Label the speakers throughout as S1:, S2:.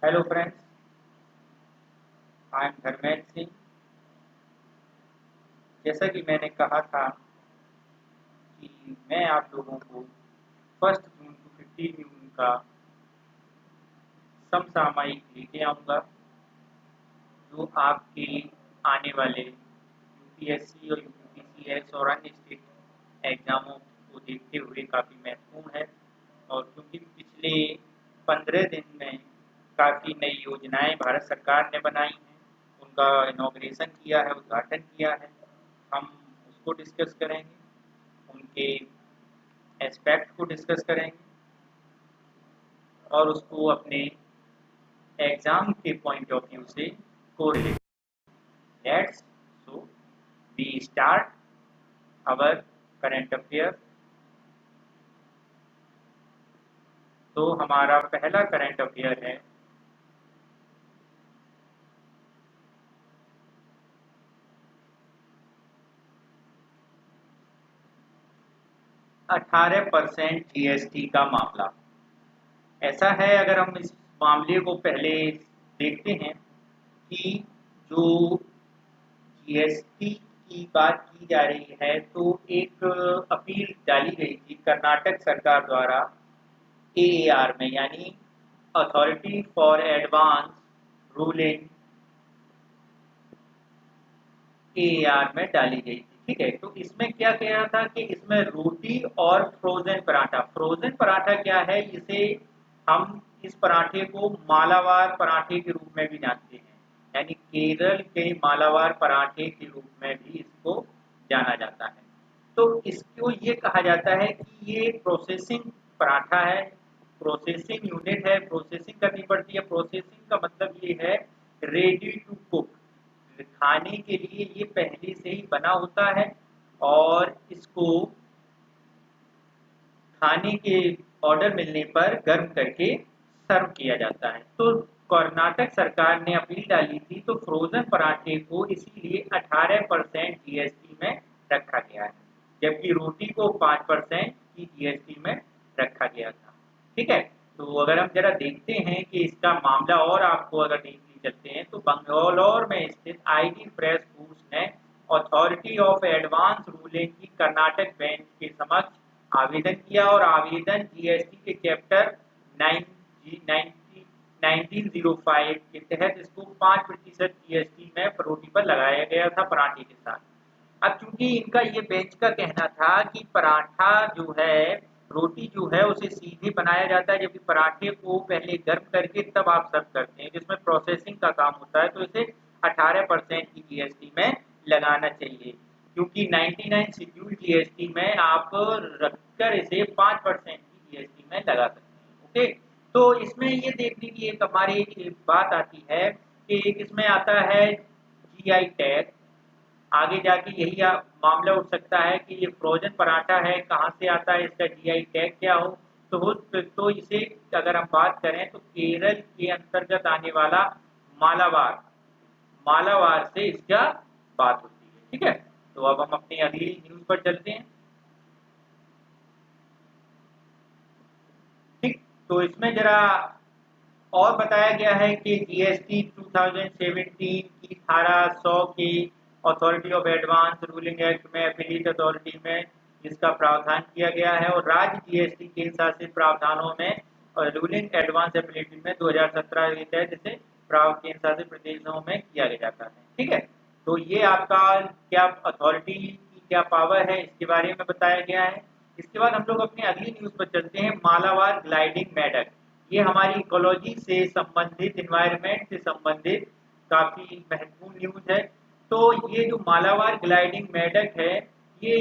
S1: Hello friends, I am Dharmendra Singh. जैसा कि मैंने कहा था कि मैं आप लोगों को 1 जून टू 15 जून का समसामयिक लेके आऊँगा, जो आपके आने वाले यूपीएससी और यूपीपीसीएस और अन्य स्टेट एग्जामों को देखते हुए काफ़ी महत्वपूर्ण है। और क्योंकि पिछले 15 दिन में काफ़ी नई योजनाएं भारत सरकार ने बनाई हैं, उनका इनॉग्रेशन किया है, उद्घाटन किया है। हम उसको डिस्कस करेंगे, उनके एस्पेक्ट को डिस्कस करेंगे और उसको अपने एग्जाम के पॉइंट ऑफ व्यू से correlate. Let's so we start our current affair. तो हमारा पहला करंट अफेयर है 18% जीएसटी का मामला। ऐसा है, अगर हम इस मामले को पहले देखते हैं कि जो जीएसटी की बात की जा रही है, तो एक अपील डाली गई थी कर्नाटक सरकार द्वारा एएआर में, यानी authority for advance ruling AAR में डाली गई थी। ठीक है, तो इसमें क्या कहा था कि इसमें रोटी और फ्रोजन पराठा क्या है, इसे हम इस पराठे को मालाबार पराठे के रूप में भी जानते हैं, यानी केरल के मालाबार पराठे के रूप में भी इसको जाना जाता है। तो इसको ये कहा जाता है कि ये प्रोसेसिंग पराठा है, प्रोसेसिंग यूनिट है, प्रोसेसिंग करनी पड़ती है। प्रोसेसिंग का मतलब ये है रेडी टू कुक, खाने के लिए ये पहले से ही बना होता है और इसको खाने के ऑर्डर मिलने पर गर्म करके सर्व किया जाता है। तो कर्नाटक सरकार ने अपील डाली थी, तो फ्रोजन पराठे को इसीलिए 18% जीएसटी में रखा गया है, जबकि रोटी को 5% की जीएसटी में रखा गया था। ठीक है, तो अगर हम जरा देखते हैं कि इसका मामला और आपको अगर देखने चलते हैं, तो बंगलौर में स्थित आईडी फ्रेश फूड्स ने अथॉरिटी ऑफ एडवांस रूलिंग की कर्नाटक बेंच के समक्ष आवेदन किया और आवेदन जीएसटी के चैप्टर 1905 के तहत इसको 5% जीएसटी में रोटी पर लगाया गया था पराठे के साथ। अब चूंकि इनका ये बेंच का कहना था कि पराठा जो है, रोटी जो है उसे सीधे बनाया जाता है, जबकि पराठे को पहले गर्म करके तब आप सर्व करते हैं, जिसमें प्रोसेसिंग का काम होता है, तो इसे 18% की जीएसटी में लगाना चाहिए, क्योंकि 99 शेड्यूल जीएसटी में आप रखकर इसे 5% की जीएसटी में लगा सकते हैं। ओके, तो इसमें ये देखने की एक हमारी बात आती है कि एक इसमें आता है जीआई टैग। आगे जाके यही मामला उठ सकता है कि ये फ्रोजन पराठा है, कहाँ से आता है, इसका जीआई टैग क्या हो। तो इसे अगर हम बात करें तो केरल के अंतर्गत आने वाला मालाबार मालाबार से इसका बात होती है। ठीक है, तो अब हम अपनी अगली न्यूज पर चलते हैं। ठीक, तो इसमें जरा और बताया गया है कि जीएसटी 2017 की धारा 100 के authority of advance ruling act में एफिलिएट अथॉरिटी में इसका प्रावधान किया गया है, और राज्य जीएसटी केंद्र शासित प्रावधानों में और रूलिंग एडवांस एफिलिएट में 2017 के तहत इसे केंद्र शासित प्रदेशों में किया जाता है। ठीक है, तो ये आपका क्या अथॉरिटी की क्या पावर है, इसके बारे में बताया गया है। इसके बाद हम लोग अपनी अगली न्यूज पर चलते हैं, मालाबार ग्लाइडिंग मेढक। ये हमारी इकोलॉजी से संबंधित, इन्वायरमेंट से संबंधित काफी महत्वपूर्ण न्यूज है। तो ये जो मालाबार ग्लाइडिंग मेढक है, ये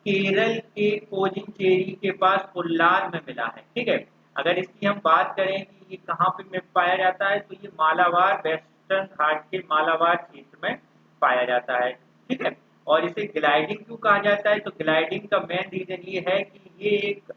S1: केरल के कोजिंचेरी के पास कोल्लार में मिला है। ठीक है, अगर इसकी हम बात करें कि ये कहाँ पे में पाया जाता है, तो ये मालाबार वेस्टर्न घाट के मालाबार क्षेत्र में पाया जाता है। ठीक है, और इसे ग्लाइडिंग क्यों कहा जाता है, तो ग्लाइडिंग का मेन रीजन ये है कि ये एक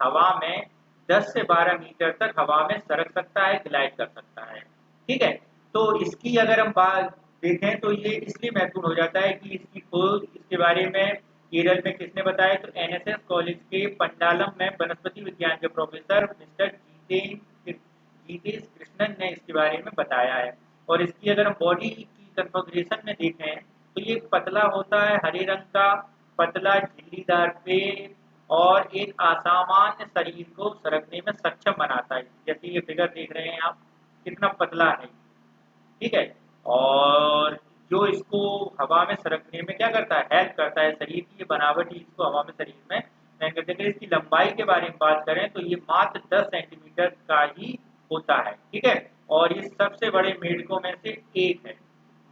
S1: हवा में 10 से 12 मीटर तक हवा में सरक सकता है, ग्लाइड कर सकता है। ठीक है, तो इसकी अगर हम बात देखें तो ये इसलिए महत्वपूर्ण हो जाता है कि इसकी खोज, इसके बारे में केरल में किसने बताया, तो एनएसएस कॉलेज के पंडालम में वनस्पति विज्ञान के प्रोफेसर मिस्टर कृष्णन ने इसके बारे में बताया है। और इसकी अगर हम बॉडी की कन्फिगरेशन में देखें तो ये पतला होता है, हरे रंग का, पतला झिल्लीदार पेट और एक असामान्य शरीर को सरकने में सक्षम बनाता है। जैसे ये फिगर देख रहे हैं आप, कितना पतला है, ठीक है। और जो इसको हवा में सरकने में क्या करता है, हेल्प करता है, शरीर की ये बनावट ही इसको हवा में शरीर में नहीं करते। अगर इसकी लंबाई के बारे में बात करें तो ये मात्र 10 सेंटीमीटर का ही होता है, ठीक है। और ये सबसे बड़े मेढकों में से एक है।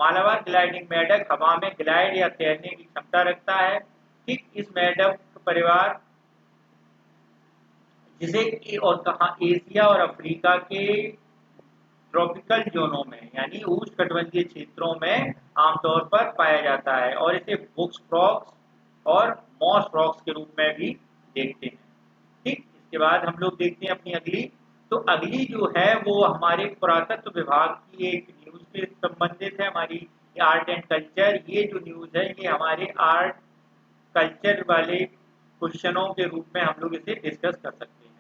S1: मालाबार ग्लाइडिंग मेढक हवा में ग्लाइड या तैरने की क्षमता रखता है। ठीक, इस मेढक परिवार जिसे और कहा एशिया और अफ्रीका के ट्रॉपिकल जोनों में यानी उष्णकटिबंधीय क्षेत्रों में आमतौर पर पाया जाता है और इसे बुक्स फ्रॉग्स और मॉस फ्रॉग्स के रूप में भी देखते हैं। ठीक, इसके बाद हम लोग देखते हैं अपनी अगली। तो अगली जो है वो हमारे पुरातत्व विभाग की एक न्यूज से संबंधित है, हमारी आर्ट एंड कल्चर। ये जो न्यूज है ये हमारे आर्ट कल्चर वाले क्वेश्चनों के रूप में हम लोग इसे डिस्कस कर सकते हैं।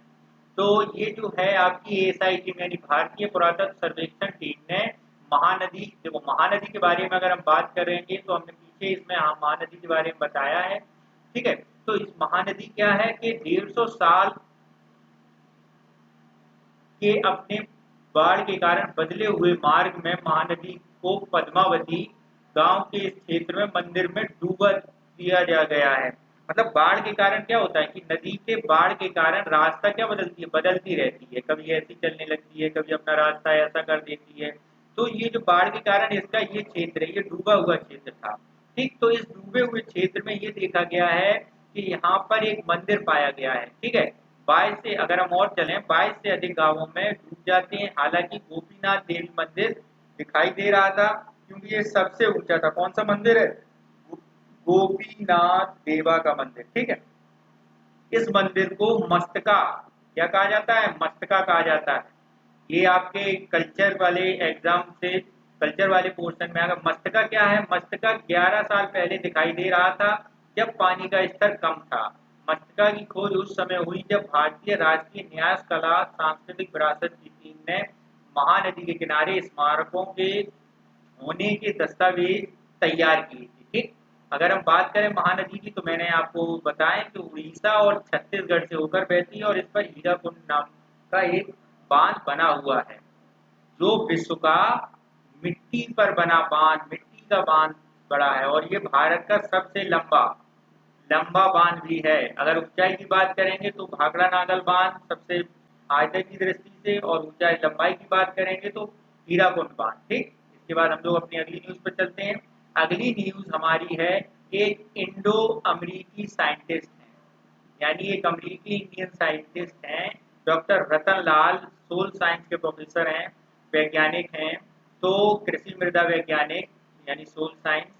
S1: तो ये जो है आपकी एएसआई टीम यानी भारतीय पुरातत्व सर्वेक्षण टीम ने महानदी, देखो महानदी के बारे में अगर हम बात करेंगे तो हमने पीछे इसमें महानदी के बारे में बताया है, ठीक है। तो इस महानदी क्या है कि 150 साल के अपने बाढ़ के कारण बदले हुए मार्ग में महानदी को पद्मावती गांव के इस क्षेत्र में मंदिर में डूबा दिया जा गया है। मतलब बाढ़ के कारण क्या होता है कि नदी के बाढ़ के कारण रास्ता क्या बदलती है, बदलती रहती है, कभी ऐसी चलने लगती है, कभी अपना रास्ता ऐसा कर देती है। तो ये जो बाढ़ के कारण इसका ये क्षेत्र है, ये डूबा हुआ क्षेत्र था। ठीक, तो इस डूबे हुए क्षेत्र में ये देखा गया है कि यहाँ पर एक मंदिर पाया गया है, ठीक है। 22 से अगर हम और चलें 22 से अधिक गांवों में डूब जाते हैं। हालांकि गोपीनाथ देवी मंदिर दिखाई दे रहा था क्योंकि ये सबसे ऊंचा था। कौन सा मंदिर है, गोपीनाथ देवा का मंदिर, ठीक है। इस मंदिर को मस्तका क्या कहा जाता है, मस्तका कहा जाता है। ये आपके कल्चर वाले एग्जाम से, कल्चर वाले पोर्शन में अगर मस्तका क्या है, मस्तका 11 साल पहले दिखाई दे रहा था जब पानी का स्तर कम था। मस्तका की खोज उस समय हुई जब भारतीय राष्ट्रीय न्यास कला सांस्कृतिक विरासत की टीम ने महानदी के किनारे स्मारकों के होने के दस्तावेज तैयार किए थे। ठीक, अगर हम बात करें महानदी की तो मैंने आपको बताया कि उड़ीसा और छत्तीसगढ़ से होकर बहती है और इस पर हीराकुंड नाम का एक बांध बना हुआ है जो विश्व का मिट्टी पर बना बांध, मिट्टी का बांध बड़ा है और ये भारत का सबसे लंबा लंबा बांध भी है। अगर ऊंचाई की बात करेंगे तो भाखड़ा नागल बांध सबसे आयतन की दृष्टि से, और ऊंचाई लंबाई की बात करेंगे तो हीराकुंड बांध। ठीक, इसके बाद हम लोग अपनी अगली न्यूज पर चलते हैं। अगली न्यूज हमारी है, एक इंडो अमरीकी साइंटिस्ट है, यानी एक अमरीकी इंडियन साइंटिस्ट हैं, डॉक्टर रतन लाल, सोल साइंस के प्रोफेसर हैं, वैज्ञानिक हैं। तो कृषि मृदा वैज्ञानिक यानी सोल साइंस,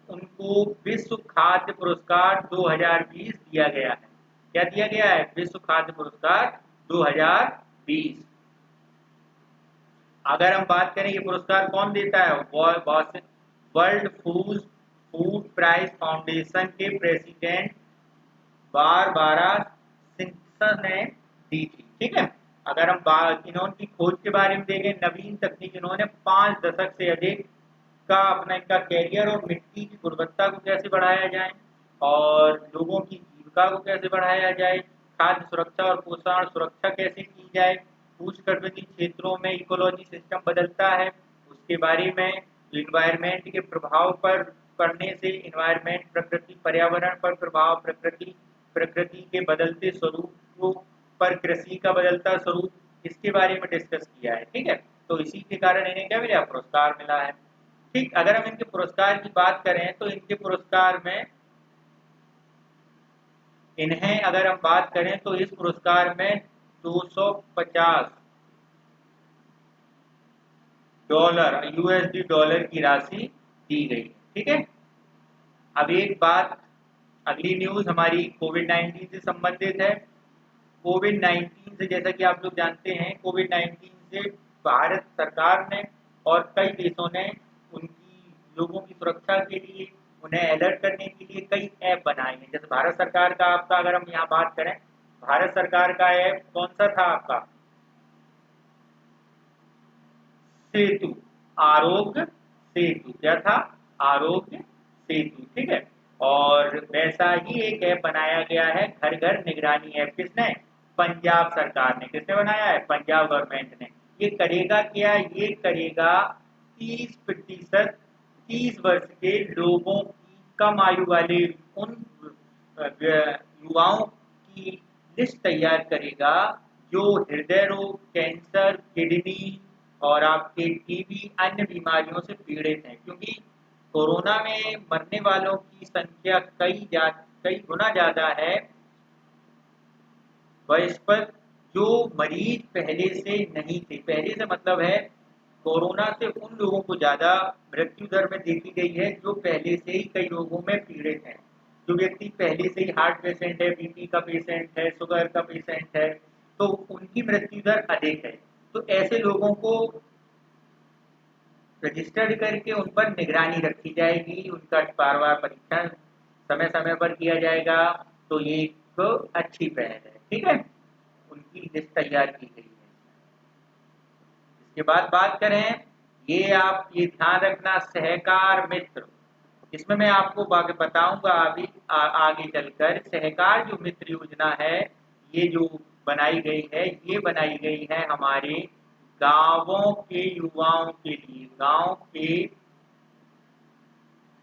S1: उनको विश्व खाद्य पुरस्कार 2020 दिया गया है। क्या दिया गया है, विश्व खाद्य पुरस्कार 2020। अगर हम बात करें ये पुरस्कार कौन देता है, वर्ल्ड फूड प्राइज फाउंडेशन के प्रेसिडेंट बारबारा सिम्पसन ने दी थी, ठीक है। अगर हम इन्होंने खोज के बारे में देखें, नवीन तकनीक, इन्होंने 5 दशक से अधिक का अपना इनका कैरियर और मिट्टी की गुणवत्ता को कैसे बढ़ाया जाए और लोगों की जीविका को कैसे बढ़ाया जाए, खाद्य सुरक्षा और पोषण सुरक्षा कैसे की जाए, उष्णकटिबंधीय क्षेत्रों में इकोलॉजी सिस्टम बदलता है उसके बारे में, इन्वायरमेंट के प्रभाव पर पड़ने से इन्वायरमेंट प्रकृति पर्यावरण पर प्रभाव, प्रकृति के बदलते स्वरूपों पर कृषि का बदलता स्वरूप, इसके बारे में डिस्कस किया है, ठीक है। तो इसी के कारण इन्हें क्या मिला, पुरस्कार मिला है। ठीक, अगर हम इनके पुरस्कार की बात करें तो इनके पुरस्कार में इन्हें अगर हम बात करें तो इस पुरस्कार में 250 डॉलर यूएसडी डॉलर की राशि दी गई, ठीक है। अब एक बात, अगली न्यूज हमारी कोविड-19 से संबंधित है। कोविड-19 से, जैसा कि आप लोग जानते हैं, कोविड-19 से भारत सरकार ने और कई देशों ने उनकी लोगों की सुरक्षा के लिए, उन्हें अलर्ट करने के लिए कई ऐप बनाए हैं। जैसे भारत सरकार का आपका अगर हम यहाँ बात करें, भारत सरकार का ऐप कौन सा था आपका, सेतु, आरोग्य सेतु, क्या था? आरोग्य सेतु, ठीक है। और वैसा ही एक ऐप बनाया गया है घर घर निगरानी ऐप, किसने? पंजाब सरकार ने। किसने बनाया है? पंजाब गवर्नमेंट ने। ये करेगा क्या? ये करेगा 30% 30 वर्ष के लोगों की, कम आयु वाले उन युवाओं की लिस्ट तैयार करेगा जो हृदय रोग, कैंसर, किडनी और आपके टीबी अन्य बीमारियों से पीड़ित हैं। क्योंकि कोरोना में मरने वालों की संख्या कई गुना ज़्यादा है वयस्क पर जो मरीज पहले से नहीं थे। पहले से मतलब है कोरोना से उन लोगों को ज़्यादा मृत्यु दर में देखी गई है जो पहले से ही कई रोगों में पीड़ित हैं। जो व्यक्ति पहले से ही हार्ट पेशेंट है, बीपी का पेशेंट है, शुगर का पेशेंट है, तो उनकी मृत्यु दर अधिक है। तो ऐसे लोगों को रजिस्टर्ड करके उन पर निगरानी रखी जाएगी, उनका बार-बार परीक्षण समय-समय पर किया जाएगा। तो ये एक अच्छी पहल है, ठीक है? उनकी लिस्ट तैयार की गई है। इसके बाद बात करें, ये आप ये ध्यान रखना सहकार मित्र, इसमें मैं आपको आगे बताऊंगा अभी आगे चलकर। सहकार जो मित्र योजना है, ये जो बनाई गई है, ये बनाई गई है हमारे गांवों के युवाओं के लिए, गांव के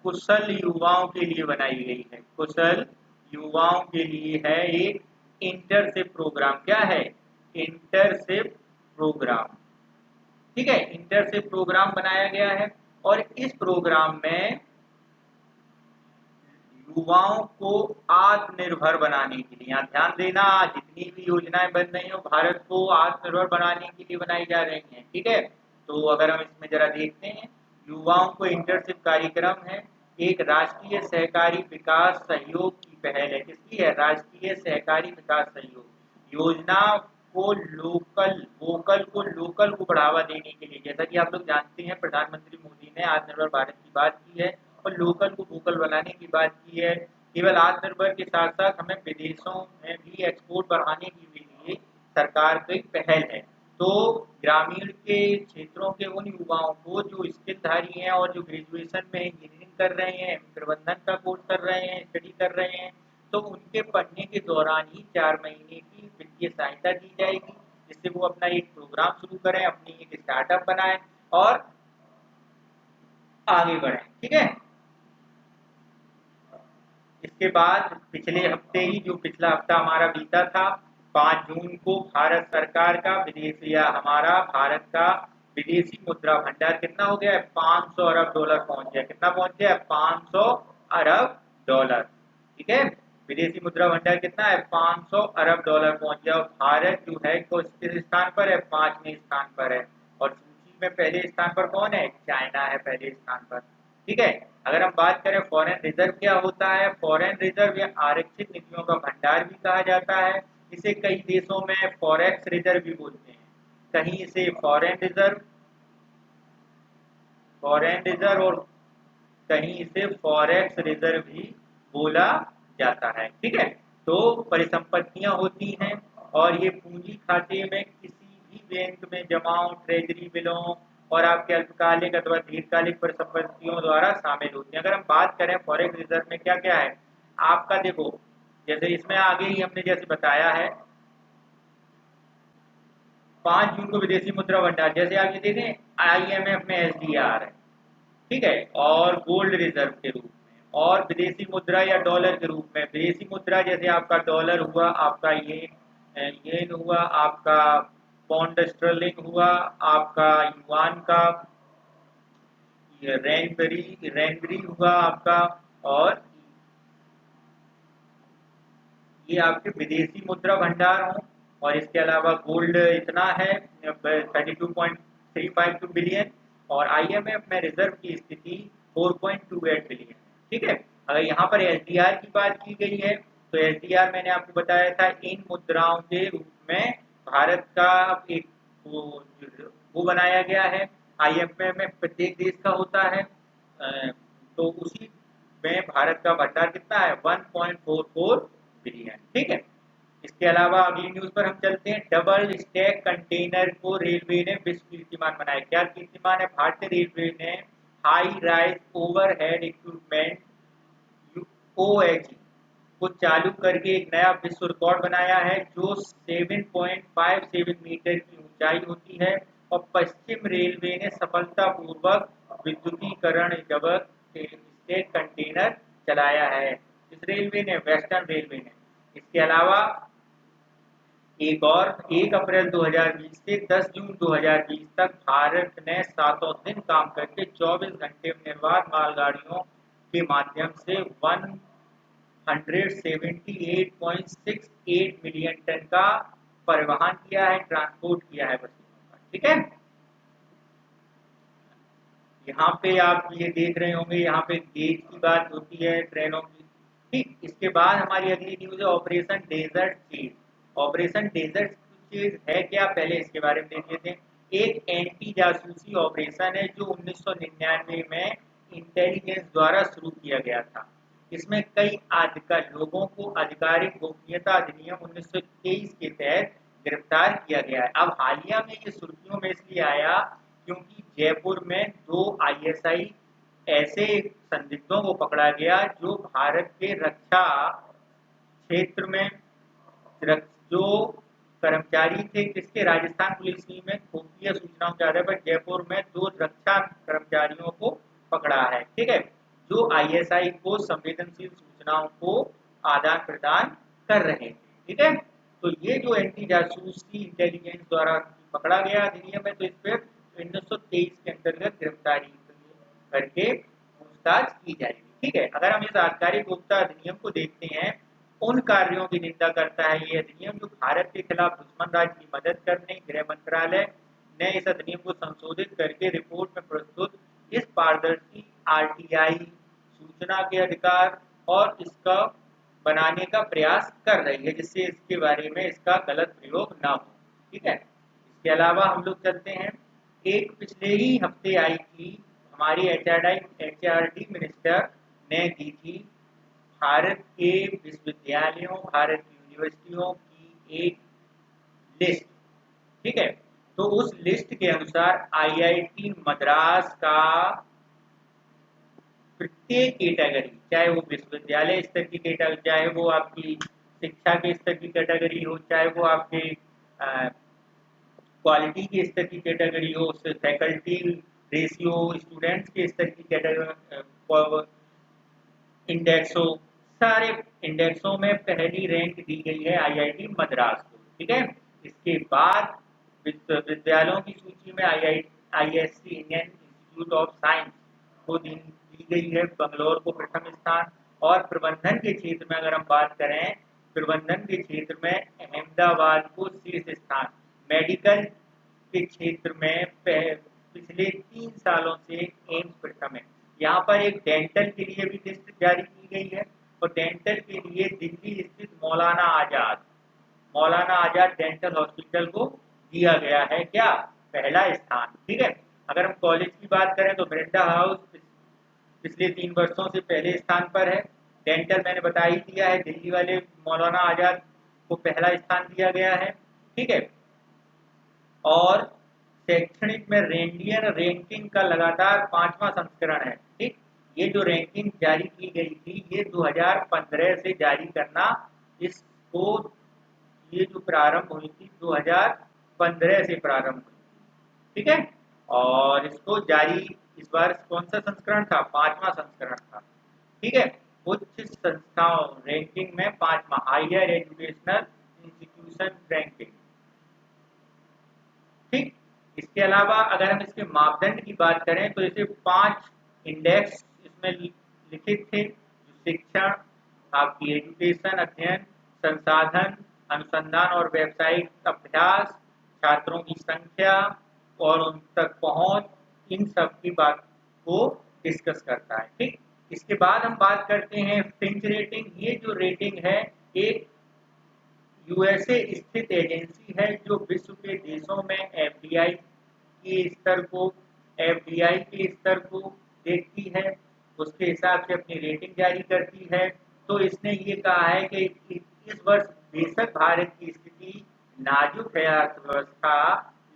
S1: कुशल युवाओं के लिए बनाई गई है। कुशल युवाओं के लिए है एक इंटर्नशिप प्रोग्राम। क्या है? इंटर्नशिप प्रोग्राम, ठीक है। इंटर्नशिप प्रोग्राम बनाया गया है और इस प्रोग्राम में युवाओं को आत्मनिर्भर बनाने के लिए, यहाँ ध्यान देना, जितनी भी योजनाएं बन रही हो भारत को आत्मनिर्भर बनाने के लिए बनाई जा रही हैं, ठीक है। तो अगर हम इसमें जरा देखते हैं, युवाओं को इंटर्नशिप कार्यक्रम है, एक राष्ट्रीय सहकारी विकास सहयोग की पहल है। किसकी है? राष्ट्रीय सहकारी विकास सहयोग योजना को वोकल को बढ़ावा देने के लिए। जैसा कि आप लोग जानते हैं, प्रधानमंत्री मोदी ने आत्मनिर्भर भारत की बात की है और लोकल को वोकल बनाने की बात की है। केवल आत्मनिर्भर के साथ साथ हमें विदेशों में भी एक्सपोर्ट बढ़ाने के लिए सरकार की पहल है। तो ग्रामीण के क्षेत्रों के उन युवाओं को जो स्किलधारी हैं और जो ग्रेजुएशन में इंजीनियरिंग कर रहे हैं, प्रबंधन का कोर्स कर रहे हैं, स्टडी कर रहे हैं, तो उनके पढ़ने के दौरान ही 4 महीने की वित्तीय सहायता दी जाएगी, जिससे वो अपना एक प्रोग्राम शुरू करें, अपनी एक स्टार्टअप बनाएं और आगे बढ़ें, ठीक है। इसके बाद पिछले हफ्ते ही, जो पिछला हफ्ता हमारा बीता था, 5 जून को भारत सरकार का विदेशी या हमारा भारत का विदेशी मुद्रा भंडार कितना हो गया है? 500 अरब डॉलर पहुंच गया। कितना पहुंच गया? 500 अरब डॉलर, ठीक है। विदेशी मुद्रा भंडार कितना है? 500 अरब डॉलर पहुंच गया। और भारत जो है किस स्थान पर है? 5वें स्थान पर है। और सूची में पहले स्थान पर कौन है? चाइना है पहले स्थान पर, ठीक है। अगर हम बात करें फॉरेन रिजर्व क्या होता है? फॉरेन रिजर्व या आरक्षित निधियों का भंडार भी कहा जाता है। इसे कई देशों में फॉरेक्स रिजर्व भी बोलते हैं। कहीं इसे फॉरेन रिजर्व और कहीं इसे फॉरेक्स रिजर्व भी बोला जाता है, ठीक है। तो परिसंपत्तियां होती हैं और ये पूंजी खाते में किसी भी बैंक में जमाओं, ट्रेजरी बिलों और आपके अल्पकालिक अथवा दीर्घकालिक परिसंपत्तियों द्वारा शामिल होती हैं। अगर हम बात करें फॉरेक्स रिजर्व में क्या क्या है, आपका देखो, जैसे इसमें आगे ही हमने जैसे बताया है, 5 जून को विदेशी मुद्रा भंडार, जैसे आगे देखें IMF में SDR है, ठीक है, और गोल्ड रिजर्व के रूप में, और विदेशी मुद्रा या डॉलर के रूप में। विदेशी मुद्रा जैसे आपका डॉलर हुआ, आपका येन हुआ, आपका पौंड स्टर्लिंग हुआ, आपका युआन का ये रेनबरी हुआ आपका, और ये आपके विदेशी मुद्रा भंडार हों। और इसके अलावा गोल्ड इतना है 32.352 बिलियन, और IMF में रिजर्व की स्थिति 4.28 बिलियन, ठीक है। अगर यहाँ पर SDR की बात की गई है, तो SDR मैंने आपको बताया था इन मुद्राओं के रूप में भारत का एक वो बनाया गया है। IMF में प्रत्येक देश का होता है, तो उसी में भारत का भंडार कितना है? 1.44 बिलियन, ठीक है। इसके अलावा अगली न्यूज पर हम चलते हैं। डबल स्टैक कंटेनर को रेलवे ने विश्व कीर्तिमान बनाया। क्या कीर्तिमान है? भारतीय रेलवे ने high rise overhead equipment OHE को चालू करके एक नया विश्व रिकॉर्ड बनाया है, जो 7.57 मीटर की ऊंचाई होती है। और पश्चिम रेलवे ने सफलतापूर्वक विद्युतीकरण डबल स्टैक कंटेनर चलाया है। इस रेलवे ने, वेस्टर्न रेलवे ने। इसके अलावा एक और, 1 अप्रैल 2020 से 10 जून 2020 तक भारत ने सातों दिन काम करके 24 घंटे में निर्बाध मालगाड़ियों के माध्यम से 178.68 मिलियन टन का परिवहन किया है, ट्रांसपोर्ट किया है वस्तुओं का। ठीक है, यहाँ पे आप ये देख रहे होंगे, यहाँ पे गेज की बात होती है ट्रेनों की। ठीक, इसके बाद हमारी अगली न्यूज है ऑपरेशन डेजर्ट चीज। ऑपरेशन डेजर्ट चीज है क्या, पहले इसके बारे में देख लेते हैं। एक एंटी जासूसी ऑपरेशन है जो 1999 में इंटेलिजेंस द्वारा शुरू किया गया था। इसमें कई लोगों को आधिकारिक गोपनीयता अधिनियम 1923 के तहत गिरफ्तार किया गया है। अब हालिया में ये सुर्खियों में इसलिए आया क्योंकि जयपुर में 2 ISI ऐसे संदिग्धों को पकड़ा गया जो भारत के रक्षा क्षेत्र में जो कर्मचारी थे, किसके, राजस्थान पुलिस की में खुफिया सूचनाओं के आधार पर जयपुर में 2 रक्षा कर्मचारियों को पकड़ा है। ठीक है, जो ISI को संवेदनशील सूचनाओं को आदान प्रदान कर रहे थे। ठीक है, तो ये जो एंटी जासूसी इंटेलिजेंस द्वारा पकड़ा गया अधिनियम है, तो इस पर 1923 के अंतर्गत गिरफ्तारी करके पूछताछ की जाएगी। ठीक है, अगर हम इस आबकारी गोपनीयता अधिनियम को देखते हैं, उन कार्यों की निंदा करता है ये अधिनियम जो भारत के खिलाफ दुश्मन राज्य की मदद करने। गृह मंत्रालय ने इस अधिनियम को संशोधित करके रिपोर्ट में प्रस्तुत इस पारदर्शी RTI सूचना के अधिकार और इसका बनाने का प्रयास कर रही है, जिससे इसके बारे में इसका गलत प्रयोग ना हो। ठीक है, इसके अलावा हम लोग चलते हैं, एक पिछले ही हफ्ते आई थी हमारी HRD मिनिस्टर ने दी थी भारत के विश्वविद्यालयों, भारत की यूनिवर्सिटियों की एक लिस्ट। ठीक है, तो उस लिस्ट के अनुसार IIT मद्रास का प्रत्येक कैटेगरी, चाहे वो विश्वविद्यालय स्तर की कैटेगरी, चाहे वो आपकी शिक्षा के स्तर की कैटेगरी हो, चाहे वो आपके क्वालिटी के स्तर की कैटेगरी हो, फैकल्टी रेशियो, स्टूडेंट्स के स्तर की कैटेगरी इंडेक्स हो, सारे इंडेक्सों में पहली रैंक दी गई है IIT मद्रास को। ठीक है, इसके बाद विश्वविद्यालयों की सूची में ISC Indian institute of science को दी गई है बंगलौर को प्रथम स्थान। और प्रबंधन के क्षेत्र में अगर हम बात करें, प्रबंधन के क्षेत्र में अहमदाबाद को शीर्ष स्थान। मेडिकल के क्षेत्र में पिछले 3 सालों से एम्स प्रथम है। यहाँ पर एक डेंटल के लिए भी लिस्ट जारी की गई है, और डेंटल के लिए दिल्ली स्थित मौलाना आजाद डेंटल हॉस्पिटल को दिया गया है क्या, पहला स्थान। ठीक है, अगर हम कॉलेज की बात करें तो ब्रेंडा हाउस पिछले 3 वर्षों से पहले स्थान पर है। डेंटल मैंने बता ही दिया है, दिल्ली वाले मौलाना आजाद को पहला स्थान दिया गया है। ठीक है, और शैक्षणिक में रेंडियर रैंकिंग का लगातार 5वां संस्करण है। ठीक, ये जो रैंकिंग जारी की गई थी, ये 2015 से जारी करना, इसको ये जो प्रारंभ हुई थी 2015 से प्रारंभ हुई थी। ठीक है, और इसको जारी इस बार कौन सा संस्करण था, 5वां संस्करण था। ठीक है, उच्च संस्थाओं रैंकिंग में 5वां, हायर एजुकेशनल इंस्टीट्यूशन रैंकिंग। ठीक, इसके अलावा अगर हम इसके मापदंड की बात करें तो इसे 5 इंडेक्स इसमें लिखित थे, जो शिक्षण, आपकी एजुकेशन, अध्ययन, संसाधन, अनुसंधान और व्यावसायिक अभ्यास, छात्रों की संख्या और उन तक पहुंच, इन सब की बात को डिस्कस करता है। ठीक, इसके बाद हम बात करते हैं फिंच रेटिंग। ये जो रेटिंग है, एक USA स्थित एजेंसी है जो विश्व के देशों में FDI के स्तर को देखती है, उसके हिसाब से अपनी रेटिंग जारी करती है। तो इसने ये कहा है कि इस वर्ष बेशक भारत की स्थिति नाजुक है अर्थव्यवस्था,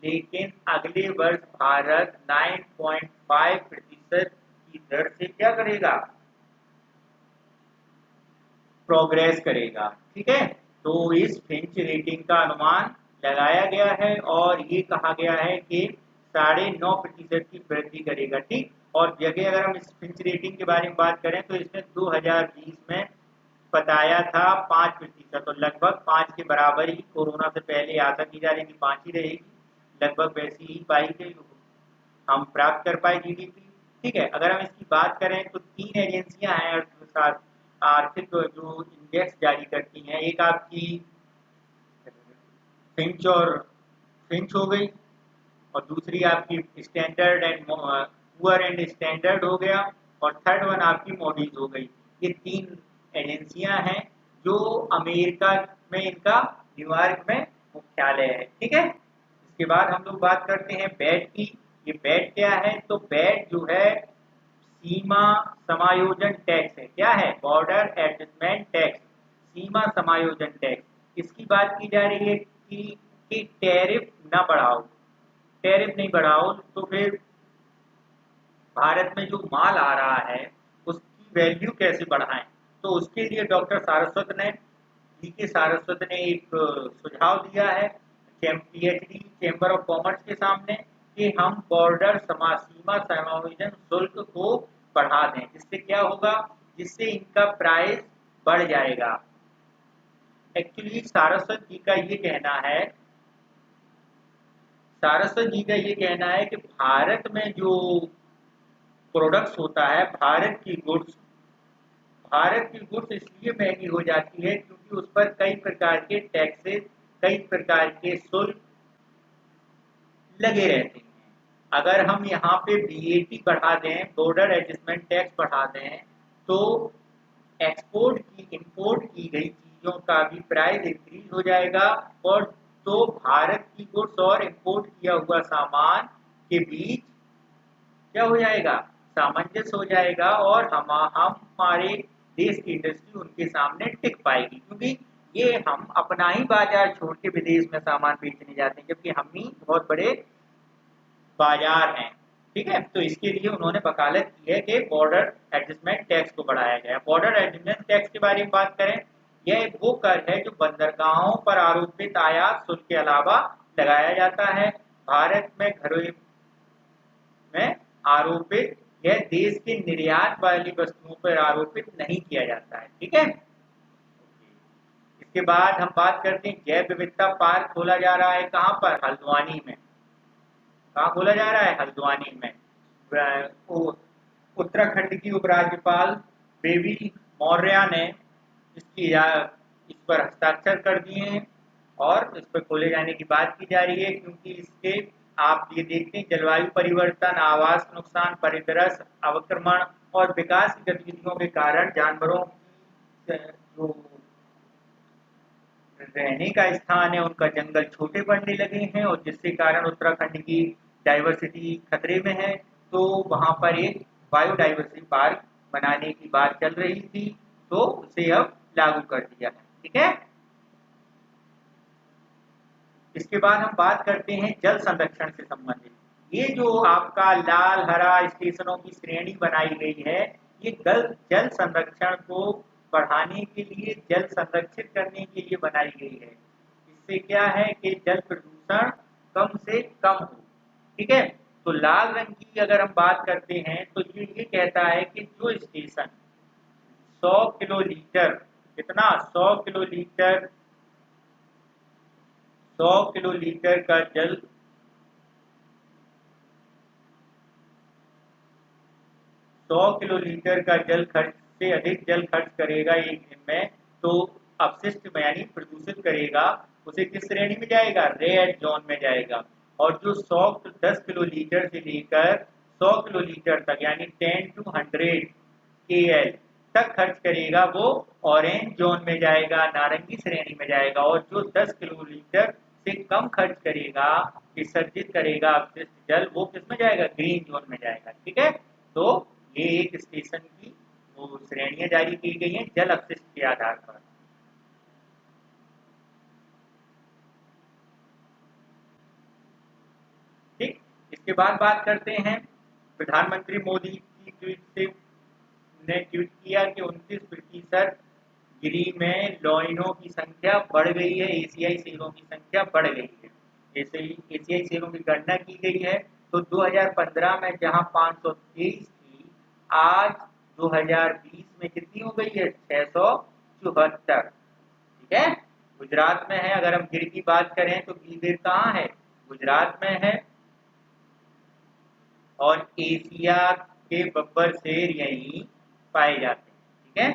S1: लेकिन अगले वर्ष भारत 9.5% की दर से क्या करेगा, प्रोग्रेस करेगा। ठीक है, तो इस फिंच रेटिंग का अनुमान लगाया गया है और ये कहा गया है कि 9.5% की वृद्धि करेगा। ठीक, और जगह अगर हम इस फिंच रेटिंग के बारे में बात करें तो इसमें 2020 में बताया था 5%, तो लगभग 5 के बराबर ही कोरोना से पहले आशा की जा रही थी 5 ही रहेगी, लगभग वैसी ही पाई गई, हम प्राप्त कर पाए जीडीपी। ठीक है, अगर हम इसकी बात करें तो 3 एजेंसियां हैं अर्थशास्त्र आर्थिक जो इंडेक्स जारी करती हैं, एक आपकी फिंच और फिंच हो गई, और दूसरी आपकी standard and poor and standard हो गया, और थर्ड वन आपकी मॉडीज हो गई। ये 3 एजेंसियां हैं जो अमेरिका में इनका न्यूयॉर्क में मुख्यालय है। ठीक है, इसके बाद हम लोग बात करते हैं बैट की। ये बैट क्या है, तो बैट जो है सीमा समायोजन टैक्स है। क्या है, बॉर्डर एडजस्टमेंट टैक्स, सीमा समायोजन टैक्स। इसकी बात की जा रही है कि टैरिफ ना बढ़ाओ, टैरिफ नहीं बढ़ाओ तो फिर भारत में जो माल आ रहा है उसकी वैल्यू कैसे बढ़ाएं। तो उसके लिए डॉक्टर सारस्वत ने जीके सारस्वत ने एक सुझाव दिया है पीएचडी चैम्बर ऑफ कॉमर्स के सामने कि हम बॉर्डर सीमा समायोजन शुल्क को बढ़ा दें, जिससे क्या होगा, जिससे इनका प्राइस बढ़ जाएगा। एक्चुअली सारस्वत जी का ये कहना है, सारस्वत जी का ये कहना है कि भारत में जो प्रोडक्ट्स होता है, भारत की गुड्स इसलिए महंगी हो जाती है क्योंकि उस पर कई प्रकार के टैक्सेस, कई प्रकार के शुल्क लगे रहते हैं। अगर हम यहाँ पे बीएटी बढ़ा दें, बॉर्डर एडजस्टमेंट टैक्स बढ़ा दें, तो एक्सपोर्ट की इंपोर्ट की गई चीजों का भी प्राइस इंक्रीज हो जाएगा, और तो भारत की गुड्स और इंपोर्ट किया हुआ सामान के बीच क्या हो जाएगा, सामंजस्य हो जाएगा, और हम हमारे देश की इंडस्ट्री उनके सामने टिक पाएगी, क्योंकि ये हम अपना ही बाजार छोड़ के विदेश में सामान बेचने जाते हैं, जबकि हम ही बहुत बड़े बाजार हैं। ठीक है, तो इसके लिए उन्होंने वकालत की है कि बॉर्डर एडजस्टमेंट टैक्स को बढ़ाया जाए। बॉर्डर एडजस्टमेंट टैक्स के बारे में बात करें, यह वो कर है जो बंदरगाहों पर आरोपित आयात शुल्क के अलावा लगाया जाता है। भारत में घरेलू में आरोपित, यह देश के निर्यात वाली वस्तुओं पर आरोपित नहीं किया जाता है। ठीक है, इसके बाद हम बात करते हैं जैव विविधता पार्क खोला जा रहा है, कहाँ पर, हल्द्वानी में। कहाँ खोला जा रहा है, हल्द्वानी में। उत्तराखंड की उपराज्यपाल बेबी मौर्य ने इसकी इस पर हस्ताक्षर कर दिए हैं और इस पर खोले जाने की बात की जा रही है, क्योंकि इसके आप ये देखते हैं जलवायु परिवर्तन, आवास नुकसान, परिदृश्य अवक्रमण और विकास की गतिविधियों के कारण जानवरों की जो रहने का स्थान है उनका जंगल छोटे पड़ने लगे हैं, और जिसके कारण उत्तराखंड की डाइवर्सिटी खतरे में है। तो वहां पर एक बायोडाइवर्सिटी पार्क बनाने की बात चल रही थी, तो उसे अब लागू कर दिया है। ठीक है, इसके बाद हम बात करते हैं जल संरक्षण से संबंधित। ये जो आपका लाल हरा स्टेशनों की श्रेणी बनाई गई है, ये जल संरक्षण को बढ़ाने के लिए, जल संरक्षित करने के लिए बनाई गई है। इससे क्या है कि जल प्रदूषण कम से कम हो। ठीक है, तो लाल रंग की अगर हम बात करते हैं तो ये कहता है कि जो स्टेशन 100 किलोलीटर, कितना, 100 किलोलीटर का जल, 100 किलोलीटर का जल खर्च से अधिक जल खर्च करेगा एक दिन में, तो अपशिष्ट में यानी प्रदूषित करेगा, उसे किस श्रेणी में जाएगा, रेड जोन में जाएगा। और जो 10 किलोलीटर से लेकर 100 किलोलीटर तक यानी 10 to 100 KL तक खर्च करेगा, वो ऑरेंज जोन में जाएगा, नारंगी श्रेणी में जाएगा। और जो 10 किलोलीटर से कम खर्च करेगा, विसर्जित करेगा अपशिष्ट जल, वो किस में जाएगा, ग्रीन जोन में जाएगा। ठीक है, तो ये एक स्टेशन की वो श्रेणियां जारी की गई हैं जल अपशिष्ट के आधार पर। इसके बाद बात करते हैं प्रधानमंत्री मोदी की ने ट्वीट किया कि 29% गिरी में लॉइनों की संख्या बढ़ गई है, एशियाई शेरों की संख्या बढ़ गई है। एशियाई शेरों की गणना की गई है तो 2015 में जहां 523 थी, आज 2020 में कितनी हो गई है? 674। ठीक है, गुजरात में है। अगर हम गिर की बात करें तो गिर कहाँ है? गुजरात में है। और एशिया के बब्बर शेर यहीं पाए जाते हैं। ठीक है,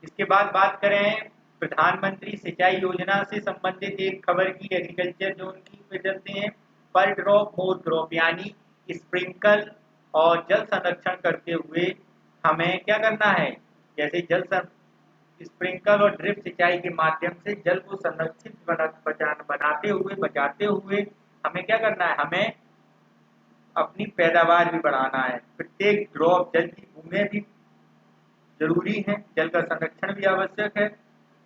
S1: इसके बाद बात करें प्रधानमंत्री सिंचाई योजना से संबंधित एक खबर की, एग्रीकल्चर जोन की पे चलते हैं। पर ड्रॉप मोर ड्रॉप, यानी स्प्रिंकल और जल संरक्षण करते हुए हमें क्या करना है? जैसे स्प्रिंकल और ड्रिप सिंचाई के माध्यम से जल को संरक्षित बनाते हुए बचाते हुए हमें क्या करना है? हमें अपनी पैदावार भी बढ़ाना है। प्रत्येक ड्रॉप जल की बूंदें भी जरूरी है, जल का संरक्षण भी आवश्यक है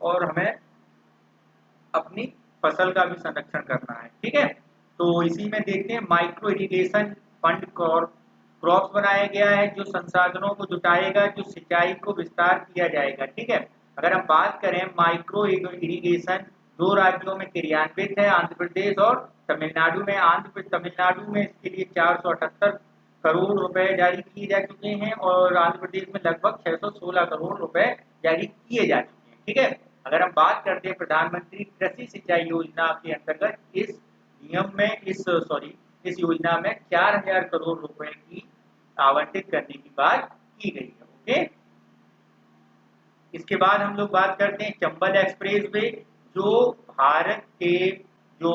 S1: और हमें अपनी फसल का भी संरक्षण करना है। ठीक है, तो इसी में देखते हैं माइक्रो इरिगेशन फंड क्रॉप्स बनाया गया है जो संसाधनों को जुटाएगा, जो सिंचाई को विस्तार किया जाएगा। ठीक है, अगर हम बात करें माइक्रो इरिगेशन 2 राज्यों में क्रियान्वित है, आंध्र प्रदेश और तमिलनाडु में। तमिलनाडु में इसके लिए 478 करोड़ रुपए जारी किए जा चुके हैं और आंध्र प्रदेश में लगभग 616 करोड़ रुपए जारी किए जा चुके हैं। ठीक है, अगर हम बात करते हैं प्रधानमंत्री कृषि सिंचाई योजना के अंतर्गत इस योजना में 4000 करोड़ रुपए की आवंटित करने की बात की गई है। ओके, इसके बाद हम लोग बात करते हैं चंबल एक्सप्रेस वे, जो भारत के जो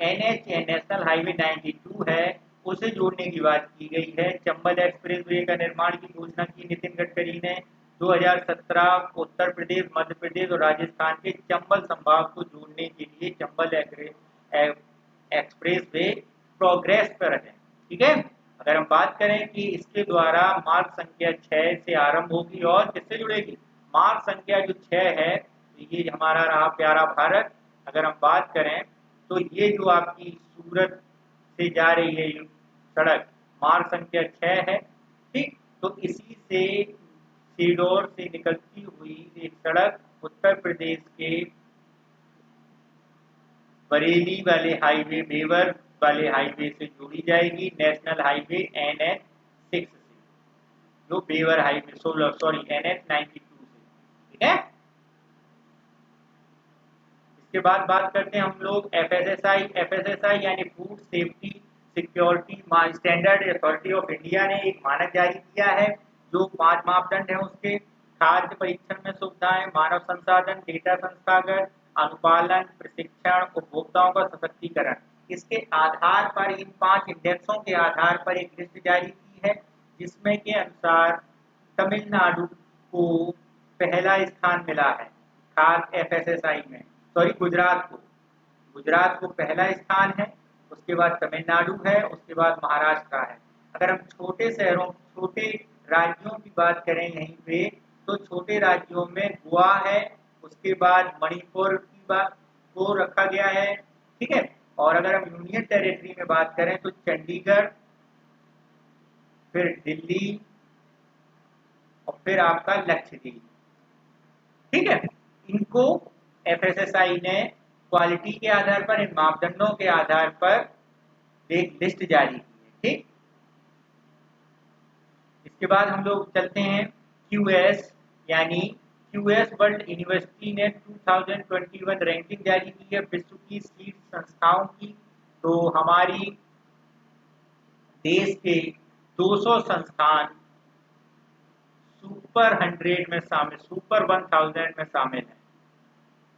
S1: NH नेशनल हाईवे 92 है, उसे जोड़ने की बात की गई है। चंबल एक्सप्रेस वे का निर्माण की घोषणा की नितिन गडकरी ने। 2017 उत्तर प्रदेश, मध्य प्रदेश और राजस्थान के चंबल संभाग को जोड़ने के लिए चंबल एक्सप्रेस वे प्रोग्रेस पर है। ठीक है, अगर हम बात करें कि इसके द्वारा मार्ग संख्या 6 से आरंभ होगी और किससे जुड़ेगी? मार्ग संख्या जो 6 है, तो ये हमारा रहा प्यारा भारत। अगर हम बात करें तो ये जो आपकी सूरत से जा रही है सड़क, मार्ग संख्या 6 है। ठीक, तो इसी से सीडोर से निकलती हुई एक सड़क उत्तर प्रदेश के बरेली वाले हाईवे, मेवर वाले हाईवे से जोड़ी जाएगी, नेशनल हाईवे NH6 से, जो बेवर हाईवे NH92 से। ठीक है, इसके बाद बात करते हैं हम लोग FSSAI यानी food safety security standard authority of India ने एक मानक जारी किया है जो 5 मापदंड है उसके। खाद्य परीक्षण में सुविधाएं, मानव संसाधन, डेटा संस्थागत, अनुपालन, प्रशिक्षण, उपभोक्ताओं का सशक्तिकरण। इसके आधार पर इन 5 इंडेक्सों के आधार पर एक लिस्ट जारी की है जिसमें के अनुसार तमिलनाडु को पहला स्थान मिला है खाद्य FSSAI में। गुजरात को पहला स्थान है, उसके बाद तमिलनाडु है, उसके बाद महाराष्ट्र है। अगर हम छोटे राज्यों की बात करें यहीं पे, तो छोटे राज्यों में गोवा है, उसके बाद मणिपुर की बात को रखा गया है। ठीक है, और अगर हम यूनियन टेरिटरी में बात करें तो चंडीगढ़, फिर दिल्ली और फिर आपका लक्षद्वीप। ठीक है, इनको FSSAI ने क्वालिटी के आधार पर, इन मापदंडों के आधार पर एक लिस्ट जारी की है। ठीक, इसके बाद हम लोग चलते हैं QS यानी QS वर्ल्ड यूनिवर्सिटी ने 2021 रैंकिंग जारी की है विश्व की शीर्ष संस्थाओं की। तो हमारी देश के 200 संस्थान सुपर 1000 में शामिल हैं।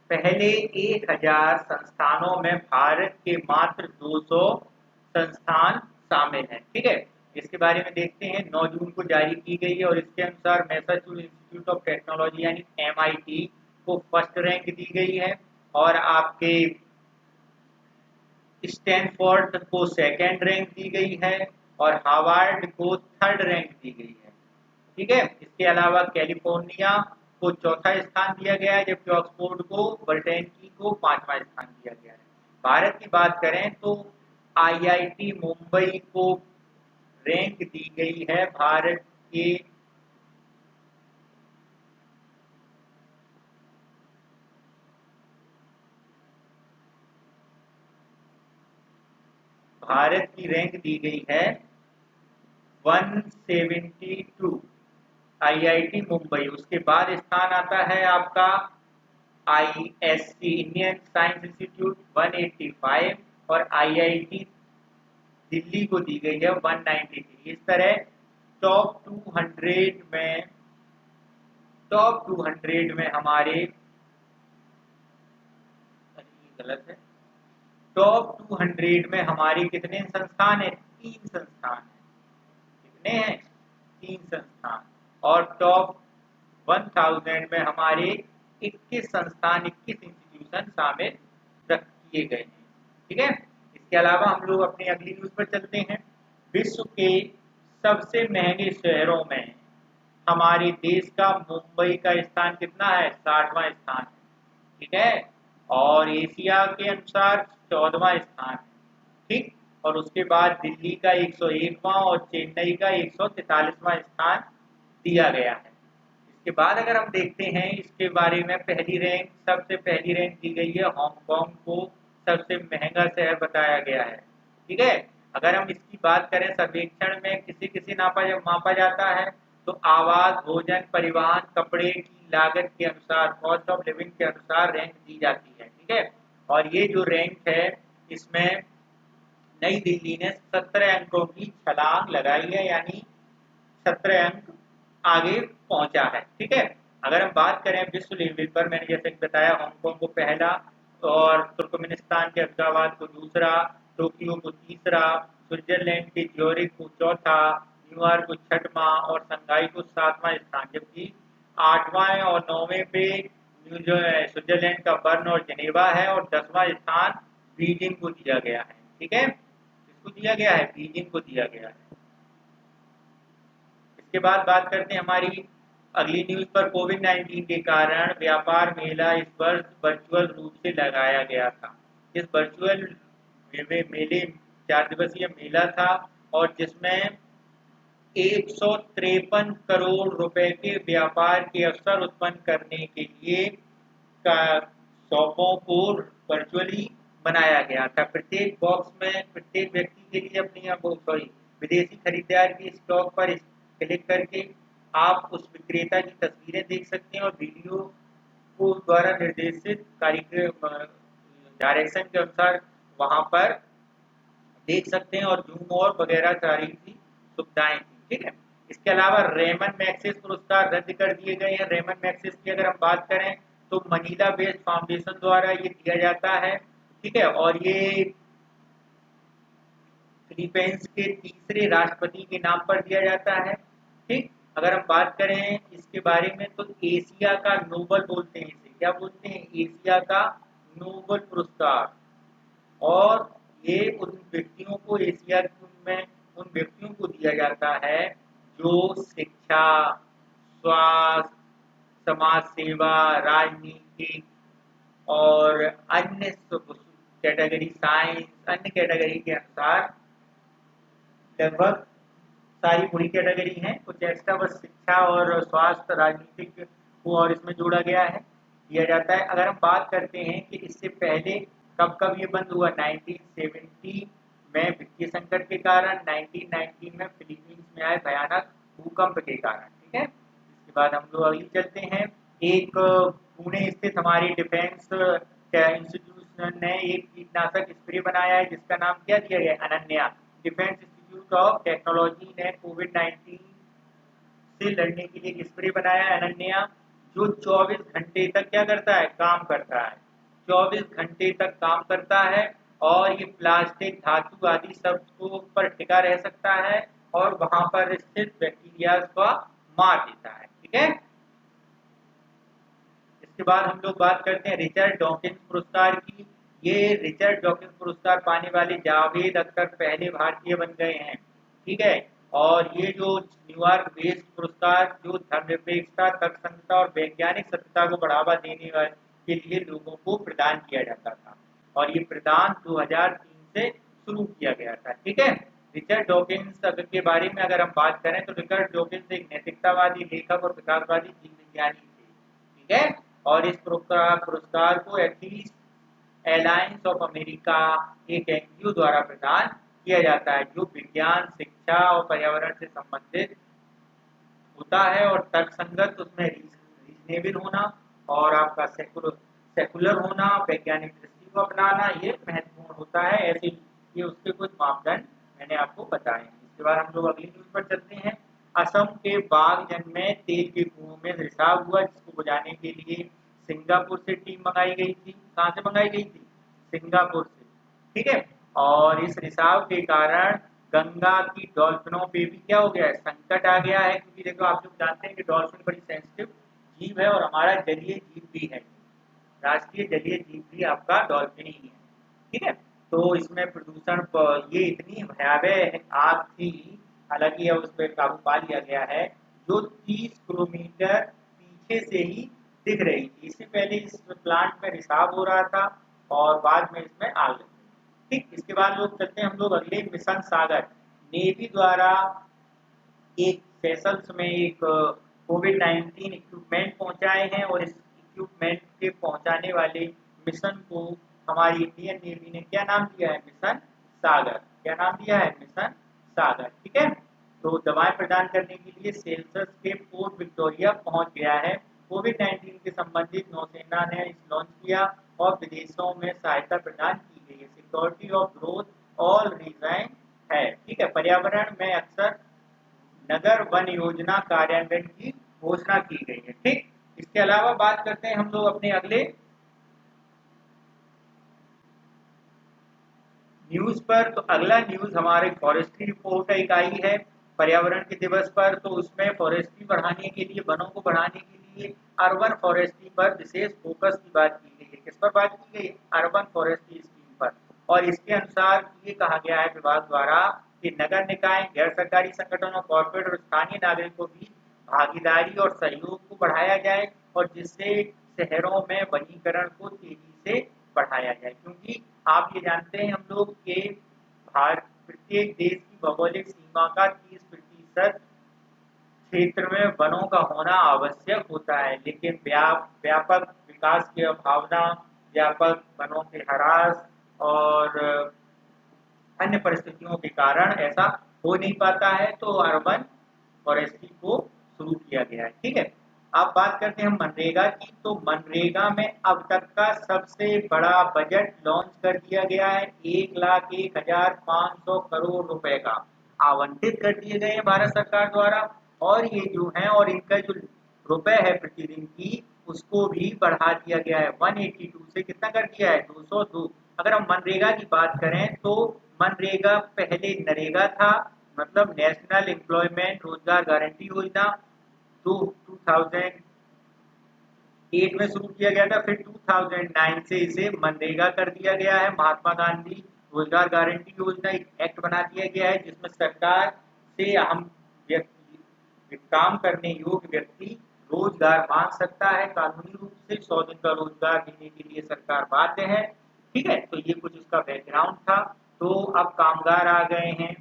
S1: पहले 1000 संस्थानों में भारत के मात्र 200 संस्थान शामिल हैं। ठीक है, इसके बारे में देखते हैं। 9 जून को जारी की गई है और इसके अनुसार मैसाचुसेट्स इंस्टीट्यूट ऑफ टेक्नोलॉजी यानी MIT को फर्स्ट रैंक दी गई है और आपके स्टैनफोर्ड को सेकेंड रैंक दी गई है और हार्वर्ड को थर्ड रैंक दी गई है। ठीक है, इसके अलावा कैलिफोर्निया को चौथा स्थान दिया गया है, जबकि ऑक्सफोर्ड को, बल्टेनकी को 5वां स्थान दिया गया है। भारत की बात करें तो आईआईटी मुंबई को रैंक दी गई है भारत की रैंक दी गई है 172 आईआईटी मुंबई। उसके बाद स्थान आता है आपका आईएससी इंडियन साइंस इंस्टीट्यूट 185 और आईआईटी दिल्ली को दी गई है 193। इस तरह टॉप 200 में हमारे गलत है, टॉप 200 में हमारे कितने संस्थान है? 3 संस्थान है। कितने हैं? 3 संस्थान। और टॉप 1000 में हमारे 21 संस्थान 21 इंस्टीट्यूशन शामिल किए गए हैं। ठीक है, इसके अलावा हम लोग अपनी अगली न्यूज पर चलते हैं। विश्व के सबसे महंगे शहरों में हमारे देश का मुंबई का स्थान कितना है? 60वां स्थान है। ठीक है, और एशिया के अनुसार 14वां स्थान है। ठीक, और उसके बाद दिल्ली का 101वां और चेन्नई का 143वां स्थान दिया गया है। इसके बाद अगर हम देखते हैं इसके बारे में, सबसे पहली रैंक दी गई है हांगकांग को सबसे महंगा शहर बताया गया है। ठीक है, अगर हम इसकी बात करें सर्वेक्षण में किसी मापा जाता है तो आवास, भोजन, परिवहन, कपड़े की लागत के अनुसार, कॉस्ट ऑफ लिविंग के अनुसार रैंक दी जाती है। ठीक है, और ये जो रैंक है इसमें नई दिल्ली ने 17 अंकों की छलांग लगाई है, यानी 17 अंक आगे पहुंचा है। ठीक है, अगर हम बात करें विश्व लेवल पर, मैंने जैसे कि बताया हांगकांग को पहला और तुर्कमेनिस्तान के अशगाबाद को दूसरा, टोक्यो को तीसरा, स्विट्जरलैंड के ज्यूरिख को चौथा, न्यूयॉर्क को छठवां और शंघाई को 7वां स्थान, जबकि 8वां और 9वें पे स्विट्जरलैंड का बर्न और जेनेवा है और 10वां स्थान बीजिंग को दिया गया है। ठीक है, किसको दिया गया है? बीजिंग को दिया गया है। इसके बाद बात करते हैं हमारी अगली न्यूज पर। कोविड-19 के कारण व्यापार मेला इस वर्ष वर्चुअल रूप से लगाया गया था। इस वर्चुअल मेले 4 दिवसीय मेला था और जिसमें 153 करोड़ रुपए के व्यापार के अवसर उत्पन्न करने के लिए का शॉपों को वर्चुअली बनाया गया था। प्रत्येक बॉक्स में प्रत्येक व्यक्ति के लिए अपनी विदेशी खरीदार की स्टॉक पर क्लिक करके आप उस विक्रेता की तस्वीरें देख सकते हैं और वीडियो को द्वारा निर्देशित कार्यक्रम डायरेक्शन के अनुसार वहां पर देख सकते हैं और जूम और वगैरह सारी भी सुविधाएं थी। ठीक है, इसके अलावा रेमन मैक्सिस पुरस्कार रद्द कर दिए गए हैं। रेमन मैक्सिस की अगर हम बात करें तो मनीला बेस्ड फाउंडेशन द्वारा ये दिया जाता है। ठीक है, और ये फिलीपींस के तीसरे राष्ट्रपति के नाम पर दिया जाता है। ठीक, अगर हम बात करें इसके बारे में तो एशिया का नोबल बोलते हैं इसे। क्या बोलते हैं? एशिया का नोबल पुरस्कार। और ये एशिया में उन व्यक्तियों को दिया जाता है जो शिक्षा, स्वास्थ्य, समाज सेवा, राजनीति और अन्य कैटेगरी, साइंस, अन्य कैटेगरी के अनुसार लगभग सारी पूरी कैटेगरी हैं। कुछ एक्स्ट्रा बस शिक्षा और स्वास्थ्य, राजनीतिक को और इसमें जोड़ा गया है, दिया जाता है। अगर हम बात करते हैं कि इससे पहले कब ये बंद हुआ, 1970 में वित्तीय संकट के कारण, 1919 में फिलीपींस में आए भयानक भूकंप के कारण। ठीक है, इसके बाद हम लोग अगली चलते हैं। एक पुणे स्थित हमारी डिफेंस इंस्टीट्यूशन ने एक कीटनाशक स्प्रे बनाया है जिसका नाम क्या दिया गया? Ananya. Defence institute of technology ने कोविड-19 से लड़ने के लिए एक स्प्रे बनाया है अनन्या, जो 24 घंटे तक क्या करता है? काम करता है। 24 घंटे तक काम करता है और ये प्लास्टिक, धातु आदि सब को पर टिका रह सकता है और वहां पर स्थित बैक्टीरिया को मार देता है। ठीक है, इसके बाद हम लोग बात करते हैं रिचर्ड डॉकिंस पुरस्कार की। ये रिचर्ड डॉकिंस पुरस्कार पाने वाले जावेद अख्तर पहले भारतीय बन गए हैं। ठीक है, और ये जो न्यूयॉर्क बेस्ड पुरस्कार जो धर्मनिरपेक्षता, तर्कसंगतता और वैज्ञानिक सत्यता को बढ़ावा देने के लिए लोगों को प्रदान किया जाता था। और ये प्रदान 2003 से शुरू किया गया था। ठीक है, रिचर्ड डॉकिंस के बारे में अगर हम बात करें तो रिचर्ड डॉकिंस एक नैतिकतावादी लेखक और विकासवादी जीव विज्ञानी थे। ठीक है, और इस पुरस्कार को एथलीट एलायंस ऑफ अमेरिका एक एनजीओ द्वारा प्रदान किया जाता है जो विज्ञान, शिक्षा और पर्यावरण से संबंधित होता है, और तर्कसंगत उसमें रीजनेबल होना और आपका सेकुलर होना, वैज्ञानिक दृष्टि को अपनाना, ये महत्वपूर्ण होता है। ऐसे ये उसके कुछ मापदंड मैंने आपको बताए हैं। इसके बाद हम लोग अगली न्यूज पर चलते हैं। असम के बागजन में तेल के कुओं में रिसाव हुआ, जिसको बुझाने के लिए सिंगापुर से टीम मंगाई गई थी। कहाँ से मंगाई गई थी? सिंगापुर से। ठीक है, और इस रिसाव के कारण गंगा की डॉल्फिनों पे भी क्या हो गया है? संकट आ गया है, क्योंकि देखो आप लोग जानते हैं कि डॉल्फिन बड़ी सेंसिटिव जीव है और हमारा जलीय जीव भी है। राष्ट्रीय जलीय जीव भी आपका डॉल्फिन ही है। ठीक है, तो इसमें प्रदूषण ये इतनी भयावह आग थी, हालांकि अब उस पर काबू पा लिया गया है, जो 30 किलोमीटर पीछे से ही दिख रही थी। इससे पहले इस प्लांट में रिसाव हो रहा था और बाद में इसमें आग लगी। ठीक, इसके बाद लोग चलते हैं हम लोग अगले मिशन सागर। नेवी द्वारा एक सेशल्स में एक कोविड-19 इक्विपमेंट पहुंचाए हैं, और इस इक्विपमेंट के पहुंचाने वाले मिशन को हमारी इंडियन नेवी ने क्या नाम दिया है? मिशन सागर। क्या नाम दिया है? मिशन सागर। ठीक है, तो दवाएं प्रदान करने के लिए सेल्सस के पोर्ट विक्टोरिया पहुंच गया है। कोविड-19 के संबंधित नौसेना ने इस लॉन्च किया और विदेशों में सहायता प्रदान की गई है। Security of growth all region है। ठीक है, पर्यावरण में अक्सर नगर वन योजना कार्यान्वयन की घोषणा की गई है। ठीक, इसके अलावा बात करते हैं हम लोग अपने अगले न्यूज पर। तो अगला न्यूज हमारे फॉरेस्ट्री रिपोर्ट इकाई है पर्यावरण के दिवस पर। तो उसमें फॉरेस्ट्री बढ़ाने के लिए, वनों को बढ़ाने के लिए अर्बन फॉरेस्ट्री पर विशेष फोकस की बात की गई है। किस पर बात की गई है? अर्बन फॉरेस्ट्री स्कीम पर। और इसके अनुसार ये कहा गया है विभाग द्वारा कि नगर निकाय, गैर सरकारी संगठनों, कॉर्पोरेट और स्थानीय नागरिकों की भागीदारी और सहयोग को बढ़ाया जाए, और जिससे शहरों में वनीकरण को तेजी से बढ़ाया जाए। क्योंकि आप ये जानते हैं हम लोग के भारत प्रत्येक देश की भौगोलिक सीमा का 30% क्षेत्र में वनों का होना आवश्यक होता है, लेकिन व्यापक विकास की अभावना, व्यापक वनों के ह्रास और अन्य परिस्थितियों के कारण ऐसा हो नहीं पाता है। तो अर्बन फॉरेस्ट्री को शुरू किया गया है। ठीक है, अब बात करते हैं हम मनरेगा की। तो मनरेगा में अब तक का सबसे बड़ा बजट लॉन्च कर दिया गया है। 1,01,500 करोड़ रुपए का आवंटित कर दिए गए हैं भारत सरकार द्वारा। और ये जो है, और इनका जो रुपए है प्रतिदिन की, उसको भी बढ़ा दिया गया है। 182 से कितना कर दिया है? 202। अगर हम मनरेगा की बात करें तो मनरेगा पहले नरेगा था, मतलब नेशनल एम्प्लॉयमेंट रोजगार गारंटी योजना। तो 2008 में शुरू किया गया था, फिर 2009 से इसे मनरेगा कर दिया गया है। महात्मा गांधी रोजगार गारंटी योजना एक एक्ट बना दिया गया है, जिसमें सरकार से हम व्यक्ति काम करने योग्य व्यक्ति रोजगार मांग सकता है। कानूनी रूप से 100 दिन का रोजगार देने के लिए सरकार बाध्य है। ठीक है, तो ये कुछ उसका बैकग्राउंड था। तो अब कामगार आ गए हैं,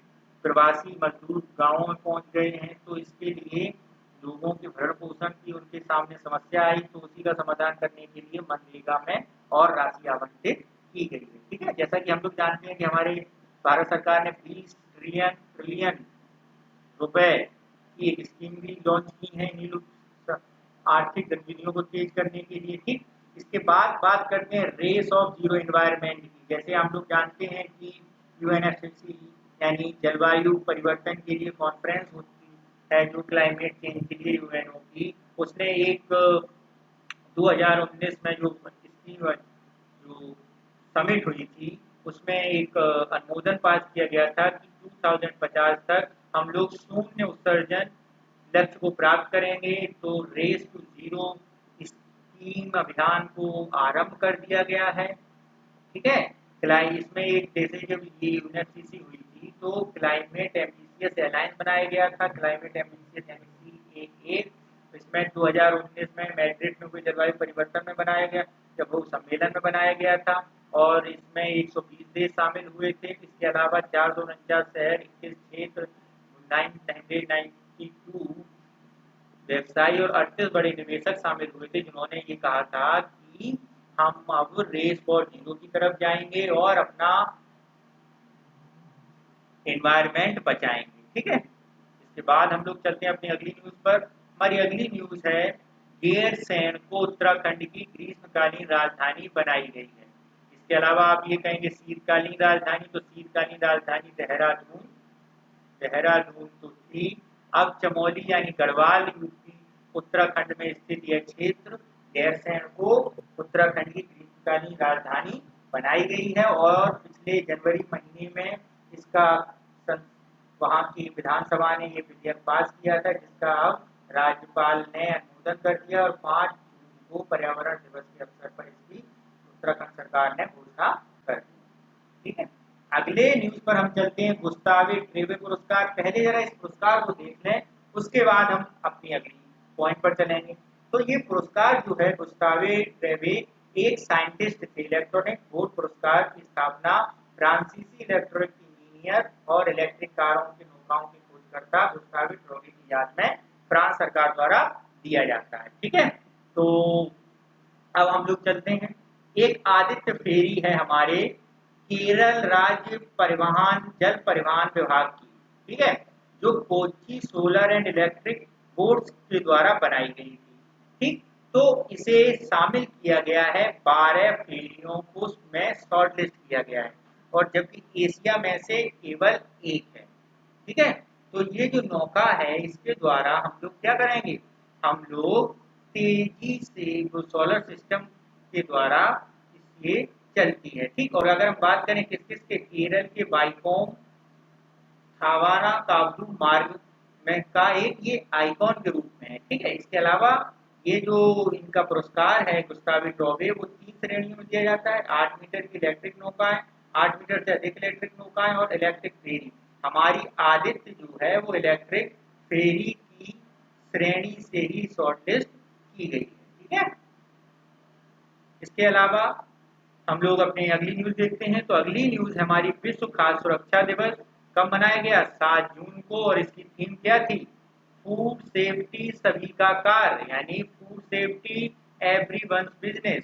S1: प्रवासी मजदूर गांवों में पहुंच गए हैं, तो इसके लिए लोगों के भरण पोषण की उनके सामने समस्या आई, तो उसी का समाधान करने के लिए मनरेगा में और राशि आवंटित की गई है। ठीक है, जैसा कि हम लोग जानते हैं कि हमारे भारत सरकार ने 20 ट्रिलियन रुपए की एक स्कीम भी लॉन्च की है इन्हीं आर्थिक गतिविधियों को तेज करने के लिए। ठीक, इसके बाद बात करते हैं रेस ऑफ जीरो एनवायरनमेंट की। जैसे हम लोग जानते हैं कि यूएनएफसीसी यानी जलवायु परिवर्तन के लिए कॉन्फ्रेंस होती है, जो क्लाइमेट चेंज के लिए यूएनओ की, उसने एक 2019 में जो इसकी जो समिट हुई थी, उसमें एक अनुमोदन पास किया गया था कि 2050 तक हम लोग शून्य उत्सर्जन लक्ष्य को प्राप्त करेंगे। तो रेस टू जीरो स्कीम अभियान को आरंभ कर दिया गया है। ठीक है, इसमें एक जैसे जब ये यूएनएफसीसी हुई थी, तो क्लाइमेट एम्बिशियस अलायंस बनाया गया था। क्लाइमेट एम्बिशियस एक इसमें 2019 में मैड्रिड में हुए जलवायु परिवर्तन में बनाया गया, जब वो सम्मेलन में बनाया गया था। और इसमें 120 देश शामिल हुए थे। इसके अलावा 449 शहर, 21 क्षेत्र, 992 व्यवसायी और 38 बड़े निवेशक शामिल हुए थे, जिन्होंने ये कहा था कि हम अब रेस फॉर जीरो की तरफ जाएंगे और अपना एनवायरनमेंट बचाएंगे। ठीक है, इसके बाद हम लोग चलते हैं अपनी अगली न्यूज पर। हमारी अगली न्यूज है गैरसैंण को उत्तराखंड की ग्रीष्मकालीन राजधानी बनाई गई है। इसके अलावा आप ये कहेंगे शीतकालीन राजधानी, तो शीतकालीन राजधानी देहरादून, देहरादून तो थी। अब चमोली यानी गढ़वाल यूपी उत्तराखंड में स्थित यह क्षेत्र गैरसैंण को उत्तराखंड की ग्रीष्मकालीन राजधानी बनाई गई है और पिछले जनवरी महीने में इसका वहाँ की विधानसभा ने ये विधेयक पास किया था, जिसका अब राज्यपाल ने अनुमोदन कर दिया और 5 जून को पर्यावरण दिवस के अवसर पर इसकी उत्तराखंड सरकार ने घोषणा कर दी। ठीक है, अगले न्यूज पर हम चलते हैं, गुस्तावे ट्रेवे पुरस्कार। पहले जरा इस पुरस्कार को देख लें, उसके बाद हम अपनी अगली पॉइंट पर चलेंगे। तो ये पुरस्कार जो है गुस्तावे ट्रेवे एक साइंटिस्ट थे। इलेक्ट्रॉनिक बोर्ड पुरस्कार की स्थापना फ्रांसीसी इलेक्ट्रॉनिक इंजीनियर और इलेक्ट्रिक कारों के नौकाओं के खोजकर्ता गुस्तावे ट्रेवे की याद में फ्रांस सरकार द्वारा दिया जाता है। ठीक है, तो अब हम लोग चलते हैं, एक आदित्य फेरी है हमारे केरल राज्य परिवहन जल परिवहन विभाग की। ठीक है, जो Kochi solar and electric boards के द्वारा बनाई गई थी। ठीक, तो इसे शामिल किया गया है 12 फेरियों को में शॉर्ट लिस्ट किया गया है, और जबकि एशिया में से केवल एक है। ठीक है, तो ये जो नौका है इसके द्वारा हम लोग क्या करेंगे, हम लोग तेजी से जो सोलर सिस्टम के द्वारा ये चलती है। ठीक, और अगर हम बात करें किस किस के, केरल के वाइकोम थावाना काबलू मार्ग में का एक ये आइकॉन के रूप में है। ठीक है, इसके अलावा ये जो इनका पुरस्कार है गुस्तावे ट्रोवे, वो 3 श्रेणियों में दिया जाता है। 8 मीटर की इलेक्ट्रिक नौकाएं, 8 मीटर से अधिक इलेक्ट्रिक नौकाएं और इलेक्ट्रिक फेरी। हमारी आदित्य जो है वो इलेक्ट्रिक फेरी की श्रेणी से ही शॉर्टलिस्ट की गई है। ठीक है, इसके अलावा हम लोग अपनी अगली न्यूज देखते हैं। तो अगली न्यूज है हमारी विश्व खाद्य सुरक्षा दिवस कब मनाया गया, 7 जून को, और इसकी थीम क्या थी, फूड सेफ्टी सभी का कार्य, यानी फूड सेफ्टी एवरीवन्स बिजनेस।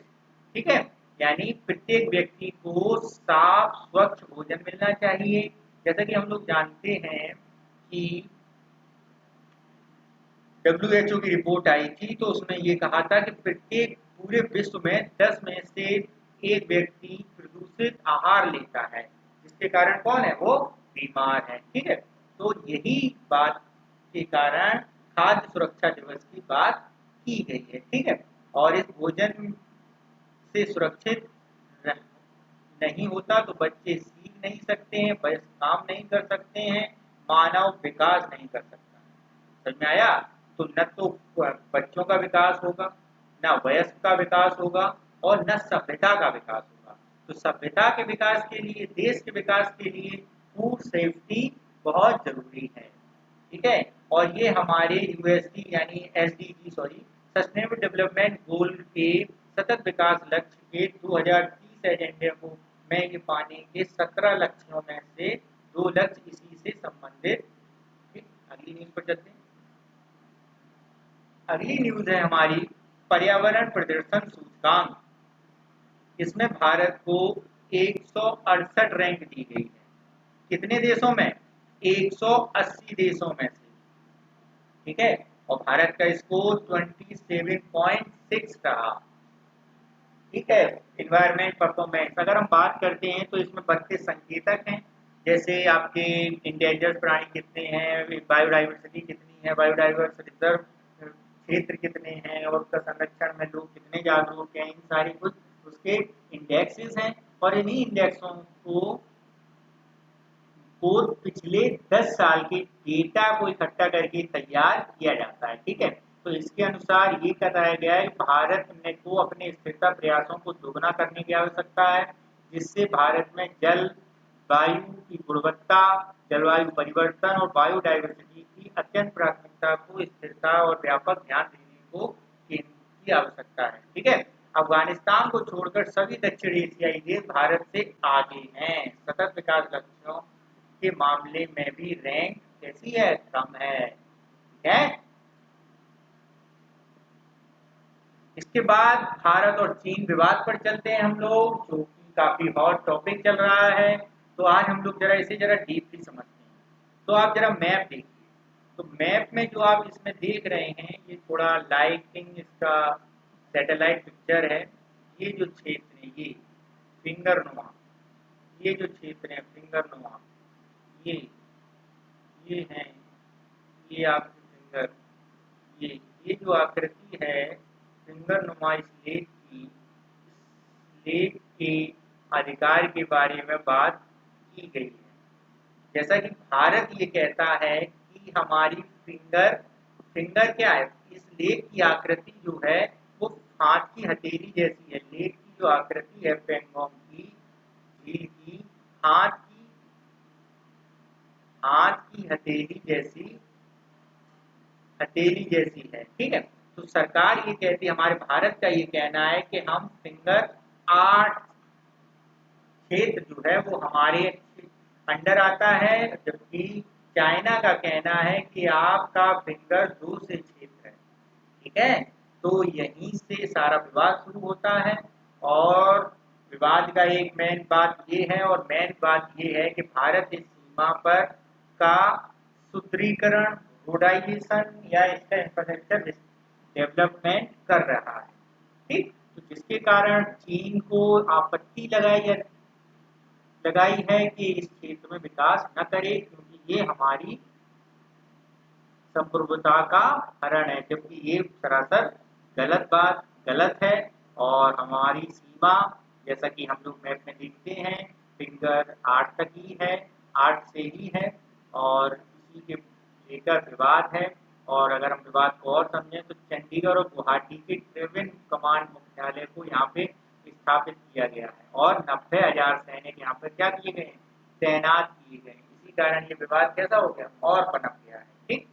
S1: ठीक है, यानी प्रत्येक व्यक्ति को साफ स्वच्छ भोजन मिलना चाहिए। जैसा कि हम लोग जानते हैं कि WHO की रिपोर्ट आई थी, तो उसमें ये कहा था कि प्रत्येक पूरे विश्व में 10 में से एक व्यक्ति प्रदूषित आहार लेता है, जिसके कारण कौन है, वो बीमार है। ठीक है, तो यही बात के कारण खाद्य सुरक्षा दिवस की बात की गई है। ठीक है, और इस भोजन से सुरक्षित नहीं होता तो बच्चे सीख नहीं सकते हैं, वयस्क काम नहीं कर सकते हैं, मानव विकास नहीं कर सकता। समझ में आया, तो न तो बच्चों का विकास होगा, न वयस्क का विकास होगा, और न सभ्यता का विकास होगा। तो सभ्यता के विकास के लिए, देश के विकास के लिए फूड सेफ्टी बहुत जरूरी है। ठीक है, और ये हमारे यूएसडी यानी एसडीजी सस्टेनेबल डेवलपमेंट गोल के सतत विकास लक्ष्य के 2030 एजेंडे को में ये पाने के 17 लक्ष्यों में से 2 लक्ष्य इसी से संबंधित। अगली न्यूज पर चलते हैं। अगली न्यूज है हमारी पर्यावरण प्रदर्शन सूचकांक। इसमें भारत को 168 रैंक दी गई है। कितने देशों में, 180 देशों में से। ठीक है, और भारत का स्कोर 27.6 रहा। ठीक है, इन्वायरमेंट परफॉर्मेंस अगर हम बात करते हैं तो इसमें 32 संकेतक हैं, जैसे आपके इंडेंजर्ड प्राणी कितने हैं, बायोडाइवर्सिटी कितनी है, बायोडाइवर्स रिजर्व क्षेत्र कितने हैं, और उसका संरक्षण में लोग कितने जागरूक हैं, इन सारी कुछ उसके इंडेक्सेस हैं। और इन्हीं इंडेक्सों को पिछले 10 साल के डेटा को इकट्ठा करके तैयार किया जाता है। ठीक है, तो इसके अनुसार ये बताया गया है कि भारत को अपने स्थिरता प्रयासों को दोगुना करने की आवश्यकता है, जिससे भारत में जल वायु की गुणवत्ता, जलवायु परिवर्तन और बायोडाइवर्सिटी की अत्यंत प्राथमिकता को स्थिरता और व्यापक ध्यान देने को की आवश्यकता है। ठीक है, अफगानिस्तान को छोड़कर सभी दक्षिण एशियाई देश भारत से आगे हैं। सतत विकास लक्ष्यों के मामले में भी रैंक कैसी है, कम है। ठीक है। इसके बाद भारत और चीन विवाद पर चलते हैं हम लोग, जो कि काफी हॉट टॉपिक चल रहा है। तो आज हम लोग जरा इसे जरा डीपली समझते हैं। तो आप जरा मैप देखिए। तो मैप में जो आप इसमें देख रहे हैं, ये थोड़ा लाइटिंग इसका सैटेलाइट पिक्चर है। ये जो क्षेत्र है, ये फिंगर नुमा, ये जो क्षेत्र है फिंगर नुमा, ये है, ये आपकी फिंगर, ये जो आकृति है फिंगर नुमा इस लेख की, इस लेख के अधिकार के बारे में बात की गई है। जैसा कि भारत ये कहता है कि हमारी फिंगर क्या है, इस लेख की आकृति जो है वो हाथ की हथेली जैसी है। लेख की जो आकृति है पेंगोंग की झील की, हाथ की हथेली जैसी है। ठीक है। तो सरकार ये कहती है, हमारे भारत का ये कहना है कि हम फिंगर 8 क्षेत्र जो है वो हमारे अंडर आता है, जबकि चाइना का कहना है कि आपका फिंगर 2 से क्षेत्र है। ठीक है। तो यहीं से सारा विवाद शुरू होता है। और विवाद का एक मेन बात ये है, और मेन बात ये है कि भारत इस सीमा पर का सुदृढ़ीकरण, रोडाइजेशन या इसका इंफ्रास्ट्रक्चर डेवलपमेंट कर रहा है। ठीक। तो जिसके कारण चीन को आपत्ति लगाई है कि इस क्षेत्र में विकास न करे, क्योंकि ये हमारी संप्रभुता का हरण है। जबकि ये सरासर गलत है। और हमारी सीमा, जैसा कि हम लोग मैप में देखते हैं, फिंगर 8 तक ही है, 8 से ही है। और इसी के लेकर विवाद है। और अगर हम विवाद को और समझें तो चंडीगढ़ और गुवाहाटी के त्रिवेंद्र कमांड मुख्यालय को यहाँ पे स्थापित किया गया है, और 90,000 सैनिक यहाँ पर क्या किए गए, तैनात किए गए। इसी कारण ये विवाद कैसा हो गया, और पनप गया है। ठीक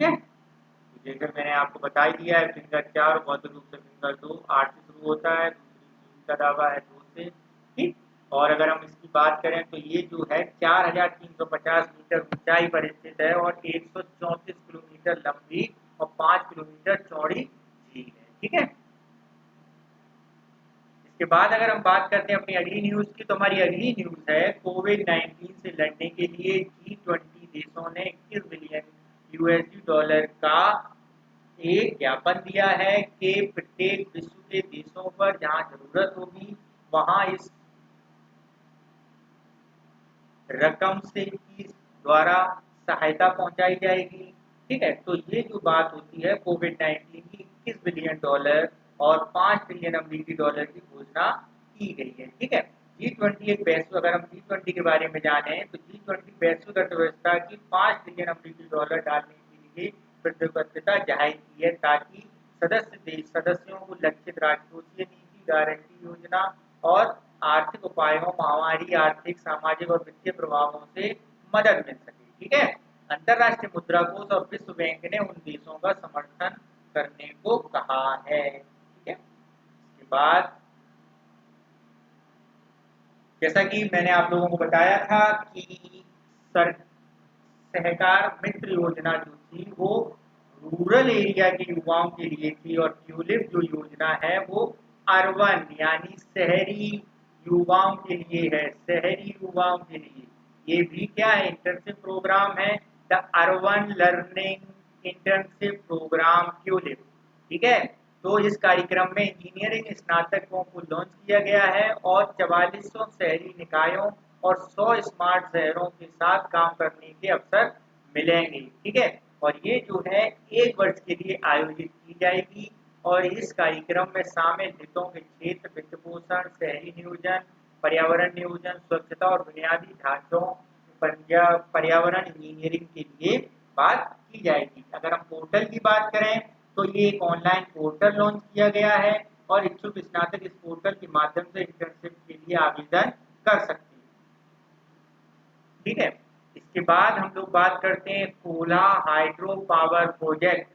S1: है। तो जैसे मैंने आपको बता ही दिया है, फिंगर 4 बौद्ध रूप से फिंगर 2 8 से शुरू होता है। दूसरी चीन का दावा है 2 से। ठीक। और अगर हम इसकी बात करें तो ये जो है 4,350 मीटर ऊंचाई पर स्थित है, और 134 किलोमीटर लंबी और 5 किलोमीटर चौड़ी झील है। ठीक है। इसके बाद अगर हम बात करते हैं अपनी अगली न्यूज की, तो हमारी अगली न्यूज है कोविड-19 से लड़ने के लिए G20 देशों ने 21 बिलियन यूएसडी डॉलर का एक ज्ञापन दिया है कि प्रत्येक विश्व के देशों पर जहां जरूरत होगी वहां इस रकम से की द्वारा सहायता पहुंचाई जाएगी। ठीक है। तो ये जो बात होती है कोविड-19 की, 21 बिलियन डॉलर और 5 बिलियन अमेरिकी डॉलर की घोषणा की गई है। ठीक है। G20 एक वैश्विक, अगर हम G20 के बारे में जाने तो G20 वैश्विक अर्थव्यवस्था की 5 बिलियन अमेरिकी डॉलर डालने के लिए प्रतिबद्धता जाहिर की है, ताकि सदस्यों को लक्षित राष्ट्रीय नीति, गारंटी योजना और आर्थिक उपायों, महामारी, आर्थिक, सामाजिक और वित्तीय प्रभावों से मदद मिल सके। ठीक है। अंतर्राष्ट्रीय मुद्रा कोष और विश्व बैंक ने उन देशों का समर्थन करने को कहा है। ठीक है। इसके बाद जैसा कि मैंने आप लोगों को बताया था कि सर सहकार मित्र योजना जो थी वो रूरल एरिया के युवाओं के लिए थी, और ट्यूलिप जो योजना है वो अर्बन यानी शहरी युवाओं के लिए है, शहरी युवाओं के लिए। ये भी क्या है, इंटर्नशिप प्रोग्राम है, the urban learning internship program TULIP. ठीक है। तो इस कार्यक्रम में इंजीनियरिंग स्नातकों को लॉन्च किया गया है, और 4400 शहरी निकायों और 100 स्मार्ट शहरों के साथ काम करने के अवसर मिलेंगे। ठीक है। और ये जो है 1 वर्ष के लिए आयोजित की जाएगी, और इस कार्यक्रम में शामिल हितों के क्षेत्र वित्त पोषण, शहरी नियोजन, पर्यावरण नियोजन, स्वच्छता और बुनियादी ढांचों, पर्यावरण इंजीनियरिंग के लिए बात की जाएगी। अगर हम पोर्टल की बात करें तो ये एक ऑनलाइन पोर्टल लॉन्च किया गया है, और इच्छुक स्नातक इस पोर्टल के माध्यम से इंटर्नशिप के लिए आवेदन कर सकते हैं। ठीक है। इसके बाद हम लोग बात करते हैं कोला हाइड्रो पावर प्रोजेक्ट।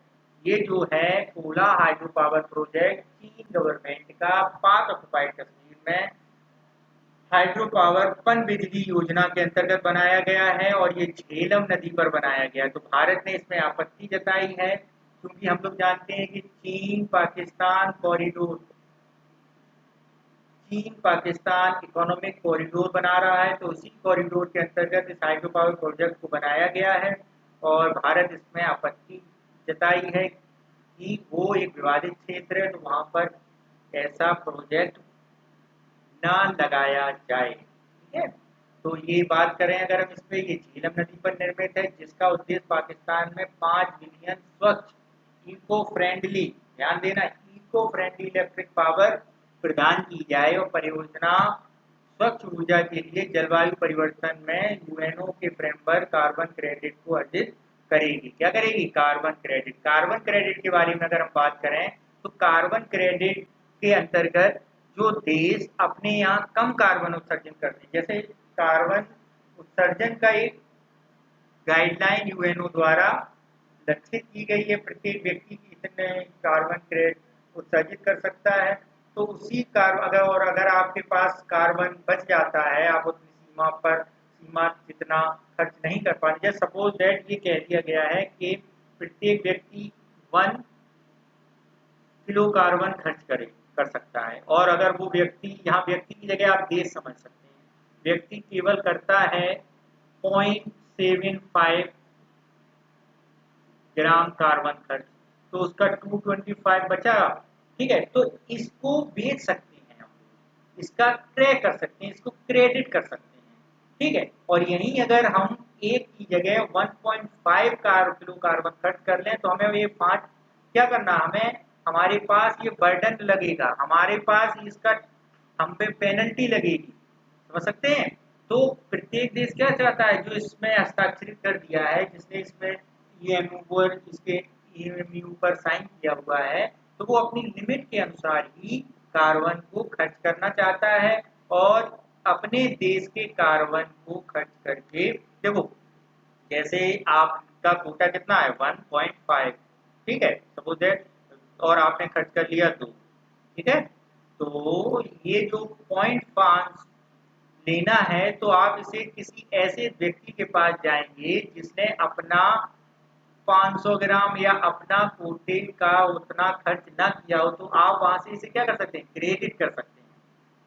S1: ये जो है कोला हाइड्रो पावर प्रोजेक्ट चीन गवर्नमेंट का पाक ऑक्युपाइड कश्मीर में हाइड्रो पावर पन बिजली योजना के अंतर्गत बनाया गया है और ये झेलम नदी पर बनाया गया है। तो भारत ने इसमें आपत्ति जताई है क्योंकि हम लोग जानते हैं कि चीन पाकिस्तान इकोनॉमिक कॉरिडोर बना रहा है, तो उसी कॉरिडोर के अंतर्गत इस हाइड्रो पावर प्रोजेक्ट को बनाया गया है और भारत इसमें आपत्ति जताई है कि वो एक विवादित क्षेत्र है, तो वहाँ पर ऐसा प्रोजेक्ट ना लगाया जाए। ठीक है, तो ये बात करें अगर हम इस पे, ये झीलम नदी पर निर्मित है जिसका उद्देश्य पाकिस्तान में 5 बिलियन स्वच्छ इको फ्रेंडली, ध्यान देना, इको फ्रेंडली इलेक्ट्रिक पावर प्रदान की जाए और परियोजना स्वच्छ ऊर्जा के लिए जलवायु परिवर्तन में यूएनओ के फ्रेमवर्क कार्बन क्रेडिट को अर्जित करेगी। क्या करेगी? Carbon credit. कार्बन क्रेडिट के बारे में अगर हम बात करें तो कार्बन क्रेडिट के अंतर्गत जो देश अपने यहाँ कम कार्बन उत्सर्जन करते हैं, जैसे कार्बन उत्सर्जन का एक गाइडलाइन यूएनओ द्वारा लक्षित की गई है, प्रत्येक व्यक्ति की इतने कार्बन क्रेडिट उत्सर्जित कर सकता है। तो उसी अगर आपके पास कार्बन बच जाता है, आप उतनी सीमा जितना खर्च नहीं कर पाते, जैसे सपोज दैट ये कह दिया गया है कि प्रत्येक व्यक्ति 1 किलो कार्बन खर्च कर सकता है, और अगर वो व्यक्ति, यहाँ व्यक्ति की जगह आप देश समझ सकते हैं, व्यक्ति केवल करता है 0.75 ग्राम कार्बन खर्च, तो उसका 225 बचा। ठीक है, तो इसको बेच सकते हैं हम, इसका ट्रैक कर सकते हैं, इसको क्रेडिट कर सकते हैं। ठीक है, और यहीं अगर हम एक की जगह 1.5 किलो कार्बन खर्च कर लें तो हमें ये 5 क्या करना, हमें हमारे पास ये बर्डन लगेगा, हमारे पास इसका हम पे पेनल्टी लगेगी, समझ सकते हैं। तो प्रत्येक देश क्या चाहता है, जो इसमें हस्ताक्षरित कर दिया है, जिसने इसमें ईएमयू पर इसके ईएमयू पर साइन किया हुआ है, तो वो अपनी लिमिट के अनुसार ही कार्बन को खर्च करना चाहता है और अपने देश के कार्बन को खर्च करके, देखो जैसे आपका कोटा कितना है 1.5, ठीक है, सपोज दैट, और आपने खर्च कर लिया 2, ठीक है, तो ये जो 0.5 लेना है तो आप इसे किसी ऐसे व्यक्ति के पास जाएंगे जिसने अपना 500 ग्राम या अपना कोटे का उतना खर्च ना किया हो, तो आप वहां से इसे क्या कर सकते हैं, क्रेडिट कर सकते हैं।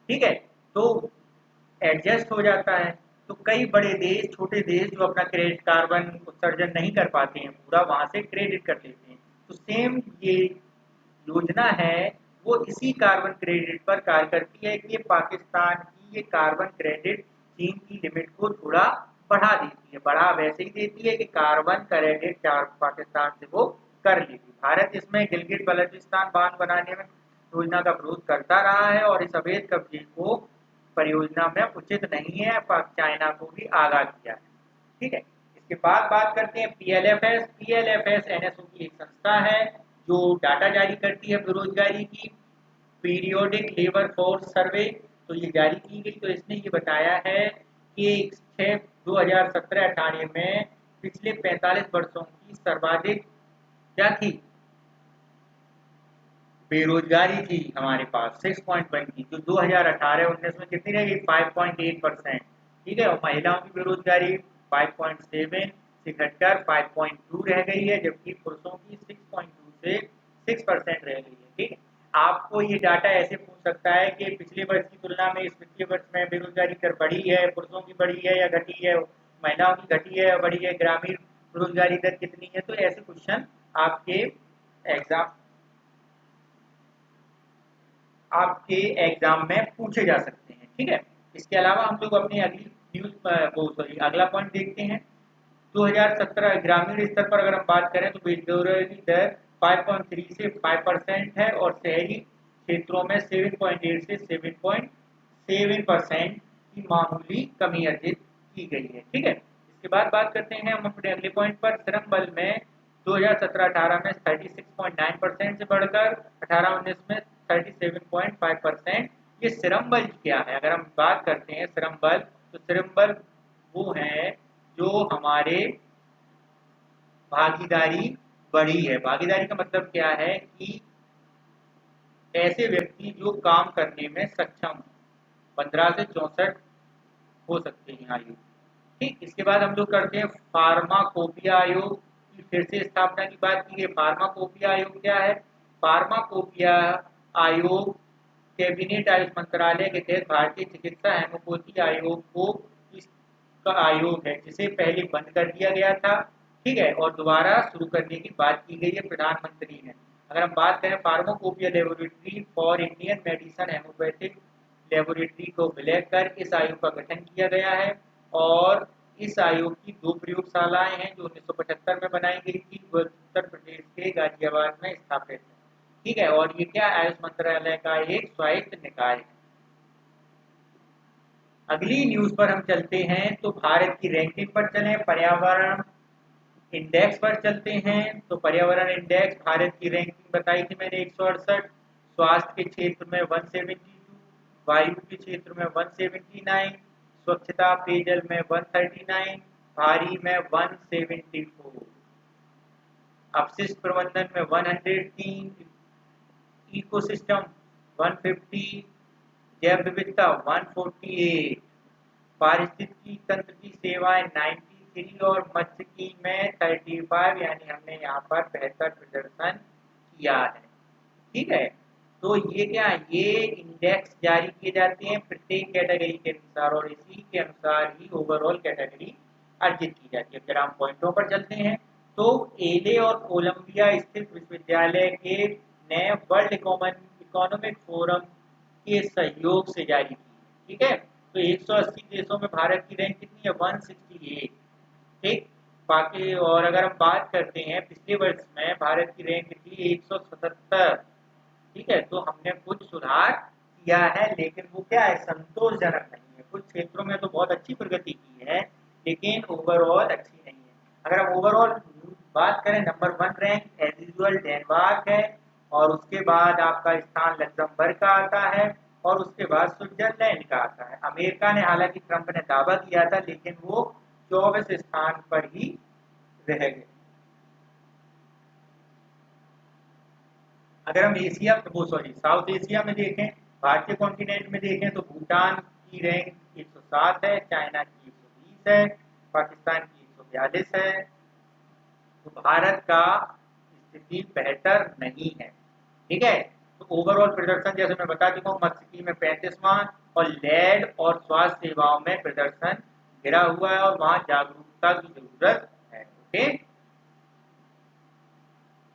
S1: ठीक है, तो एडजस्ट हो जाता है। तो कई बड़े देश, छोटे देश जो अपना क्रेडिट कार्बन उत्सर्जन नहीं कर पाते हैं पूरा, वहां से क्रेडिट कर लेते हैं। तो सेम ये योजना है वो इसी कार्बन क्रेडिट पर कार्य करती है कि ये पाकिस्तान की ये कार्बन क्रेडिट चीन की लिमिट को थोड़ा बढ़ा देती है, बढ़ा वैसे ही देती है कि कार्बन क्रेडिट पाकिस्तान से वो कर लेगी। भारत इसमें गिलगित बल्तिस्तान बांध बनाने में योजना का विरोध करता रहा है और इस अवैध कब्जे को परियोजना में उचित नहीं है, चाइना को भी आगाह किया है। ठीक है, इसके बाद बात करते हैं पीएलएफएस। पीएलएफएस एनएसओ की एक संस्था है जो डाटा जारी करती है बेरोजगारी की, पीरियोडिक लेबर फोर्स सर्वे, तो ये जारी की गई। तो इसने ये बताया है कि 2017-18 में पिछले 45 वर्षों की सर्वाधिक क्या थी, बेरोजगारी थी हमारे पास 6.1 की, जो 2018-19 में कितनी रहेगी 5.8%। ठीक है, और महिलाओं की बेरोजगारी 5.7 से घटकर 5.2 रह गई है, जबकि पुरुषों की 6.2 से 6% रह गई है। ठीक है, आपको ये डाटा ऐसे पूछ सकता है कि पिछले वर्ष की तुलना में इस वित्तीय वर्ष में बेरोजगारी दर बढ़ी है, पुरुषों की बढ़ी है या घटी है, महिलाओं की घटी है या बढ़ी है, ग्रामीण बेरोजगारी दर कितनी है। तो ऐसे क्वेश्चन आपके एग्जाम में पूछे जा सकते हैं। ठीक है, इसके अलावा हम लोग अपनी अगला पॉइंट देखते हैं। 2017 ग्रामीण स्तर पर अगर हम बात करें तो बेरोजगारी दर 5.3 से 5% है और शहरी क्षेत्रों में 7.8 से 7.7% की मामूली कमी अर्जित की गई है। ठीक है, इसके बाद बात करते हैं हम अपने अगले पॉइंट पर। श्रम बल में 2017-18 में 36.9% से बढ़कर 18-19 में 37.5%। ये श्रम बल क्या है, अगर हम बात करते हैं श्रम बल, तो श्रम बल वो है जो हमारे भागीदारी बढ़ी है। भागीदारी का मतलब क्या है कि ऐसे व्यक्ति जो काम करने में सक्षम 15 से 64 हो सकते हैं आयु। ठीक, इसके बाद हम लोग करते हैं फार्माकोपिया आयोग की फिर से स्थापना की बात की है। फार्माकोपिया आयोग क्या है? फार्माकोपिया आयोग कैबिनेट आयुष मंत्रालय के तहत भारतीय चिकित्सा हेमोपैथी आयोग को इसका आयोग है जिसे पहले बंद कर दिया गया था, ठीक है, और दोबारा शुरू करने की बात की गई है प्रधानमंत्री ने। अगर हम बात करें pharmacopoeia laboratory for Indian medicine homeopathic laboratory को विलय कर इस आयोग का गठन किया गया है और इस आयोग की 2 प्रयोगशालाएं हैं जो 1975 में बनाई गई थी, वह उत्तर प्रदेश के गाजियाबाद में स्थापित है। ठीक है, और ये क्या आयुष मंत्रालय का एक स्वायत्त निकाय है। अगली न्यूज पर हम चलते हैं तो भारत की रैंकिंग पर चलें, पर्यावरण इंडेक्स पर चलते हैं। तो पर्यावरण इंडेक्स भारत की रैंकिंग बताई थी मैंने 168, स्वास्थ्य के क्षेत्र में 172, वायु के क्षेत्र में 179, स्वच्छता पेयजल में 139, भारी में 174, अपशिष्ट प्रबंधन में 103, इकोसिस्टम 150, जैव विविधता 148, पारिस्थितिकी तंत्र की सेवाएं 93 और मत्स्यिकी में 35, यानी हमने यहाँ पर बेहतर प्रदर्शन किया है। ठीक है, तो ये क्या, ये इंडेक्स जारी किए जाते हैं प्रत्येक कैटेगरी के अनुसार और इसी के अनुसार ही ओवरऑल कैटेगरी अर्जित की जाती है। फिर हम पॉइंटों पर चलते हैं तो एले और कोलंबिया स्थित विश्वविद्यालय के ने वर्ल्ड इकोनॉमिक फोरम के सहयोग से जारी की। ठीक है, तो 180 देशों में भारत की रैंक कितनी है? 168। ठीक, बाकी और अगर हम बात करते हैं पिछले वर्ष में भारत की रैंक थी 177। ठीक है, तो हमने कुछ सुधार किया है लेकिन वो क्या है, संतोषजनक नहीं है। कुछ क्षेत्रों में तो बहुत अच्छी प्रगति की है लेकिन ओवरऑल अच्छी नहीं है। अगर हम ओवरऑल बात करें, number 1 rank as usual Denmark है और उसके बाद आपका स्थान लग्जमबर्ग का आता है और उसके बाद स्विट्जरलैंड का आता है। अमेरिका ने, हालांकि ट्रंप ने दावा किया था लेकिन वो 24 स्थान पर ही रह गए। अगर हम एशिया वो सॉरी साउथ एशिया में देखें, भारतीय कॉन्टिनेंट में देखें तो भूटान की रैंक 107 है, चाइना की 120 है, पाकिस्तान की 142 है। तो भारत का स्थिति बेहतर नहीं है। ठीक है, तो ओवरऑल प्रदर्शन जैसे मैं बता चुका हूँ, मत्स्यिकी में 35वां और लैंड और स्वास्थ्य सेवाओं में प्रदर्शन गिरा हुआ है और वहां जागरूकता की जरूरत है। ओके,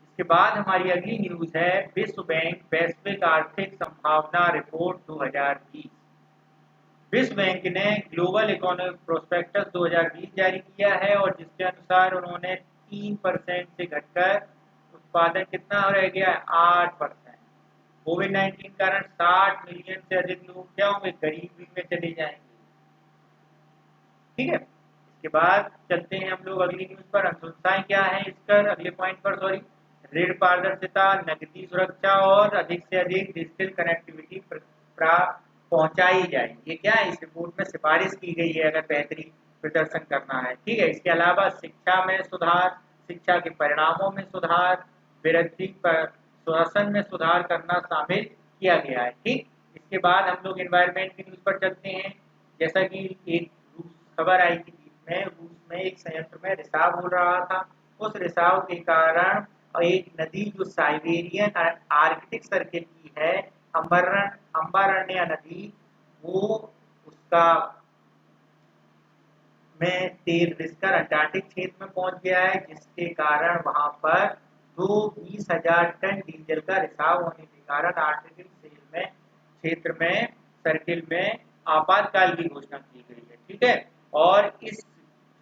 S1: इसके बाद हमारी अगली न्यूज है विश्व बैंक वैश्विक आर्थिक संभावना रिपोर्ट 2020। विश्व बैंक ने ग्लोबल इकोनॉमिक प्रोस्पेक्टस 2020 जारी किया है और जिसके अनुसार उन्होंने 3% से घटकर उत्पादन कितना रह गया है? 8%। कोविड-19 कारण 60 मिलियन से अधिक लोग क्या होंगे? गरीबी में चले जाएंगे। ठीक है, इसके बाद चलते हैं हम लोग अगली न्यूज पर। अनुशंसाएं क्या है इसकर, अगले पॉइंट पर सॉरी, ऋण पारदर्शिता, नकदी सुरक्षा और अधिक से अधिक डिजिटल कनेक्टिविटी पहुंचाई जाए। ये क्या है, इस रिपोर्ट में सिफारिश की गई है अगर बेहतरीन प्रदर्शन करना है। ठीक है, इसके अलावा शिक्षा में सुधार, शिक्षा के परिणामों में सुधार, वृद्धि पर शासन में सुधार करना शामिल किया गया है। ठीक, इसके बाद हम लोग एनवायरमेंट की न्यूज पर चलते हैं। जैसा कि एक खबर आई थी बीच में, रूस में एक संयंत्र में रिसाव हो रहा था। उस रिसाव के कारण एक नदी जो साइबेरियन आर्कटिक सर्किल की है, अम्बारण्य नदी, वो उसका में तेल रिसकर अंटार्कटिक क्षेत्र में पहुंच गया है जिसके कारण वहां पर 20,000 टन डीजल का रिसाव होने के कारण आर्कटिक सेल में क्षेत्र में सर्किल में आपातकाल की घोषणा की गई है। ठीक है, और इस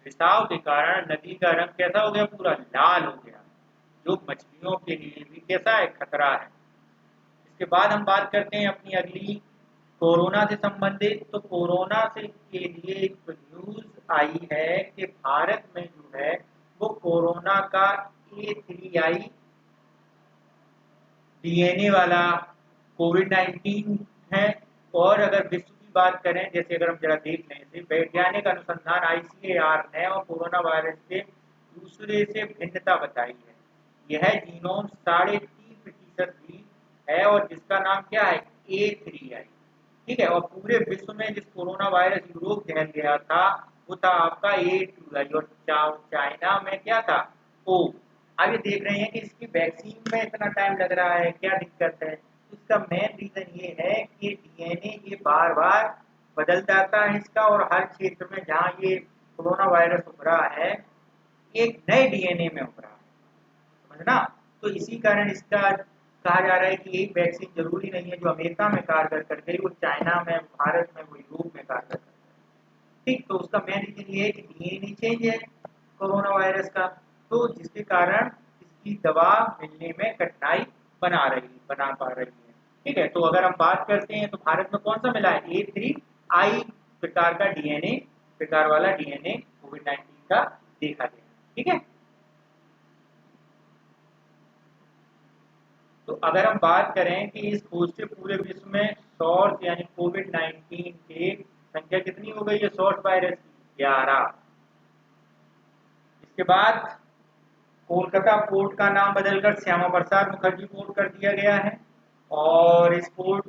S1: रिसाव के कारण नदी का रंग कैसा हो गया? पूरा लाल हो गया, जो मछलियों के लिए भी कैसा है? खतरा है। इसके बाद हम बात करते हैं अपनी अगली कोरोना से संबंधित। तो कोरोना से के लिए एक न्यूज आई है कि भारत में जो है वो कोरोना का A3I DNA वाला कोविड-19 है और अगर विश्व की की बात करें, जैसे अगर हम जरा देख लें, इसे वैज्ञानिक अनुसंधान ICAR ने और कोरोना वायरस के दूसरे से भिन्नता बताई है। यह जीनोम 3.5% भी है और जिसका नाम क्या है, A3I। ठीक है, और पूरे विश्व में जिस कोरोना वायरस यूरोप फैल गया था वो था आपका A2I, और चाइना में क्या था, O। अब ये देख रहे हैं कि इसकी वैक्सीन में इतना टाइम लग रहा है, क्या दिक्कत है। इसका मेन रीजन ये है कि DNA ये बार बार बदल जाता है इसका, और हर क्षेत्र में जहाँ ये कोरोना वायरस उभरा है एक नए DNA में उभरा है, समझना। तो इसी कारण इसका कहा जा रहा है कि एक वैक्सीन जरूरी नहीं है जो अमेरिका में कारगर कर गई वो चाइना में, भारत में, वो यूरोप में कारगर कर गई। ठीक, तो उसका मेन रीजन ये है कि DNA चेंज है कोरोना वायरस का, तो जिसके कारण इसकी दवा मिलने में कठिनाई बना पा रही है। ठीक है, तो अगर हम बात करते हैं तो भारत में कौन सा मिला है, A3I प्रकार का DNA, प्रकार वाला DNA कोविड-19 का देखा गया। ठीक है, तो अगर हम बात करें कि इस खोज से पूरे विश्व में सॉर्स यानी कोविड-19 के संख्या कितनी हो गई है, सॉर्स वायरस की 11। इसके बाद कोलकाता पोर्ट का नाम बदलकर श्यामा प्रसाद मुखर्जी पोर्ट कर दिया गया है, और इस पोर्ट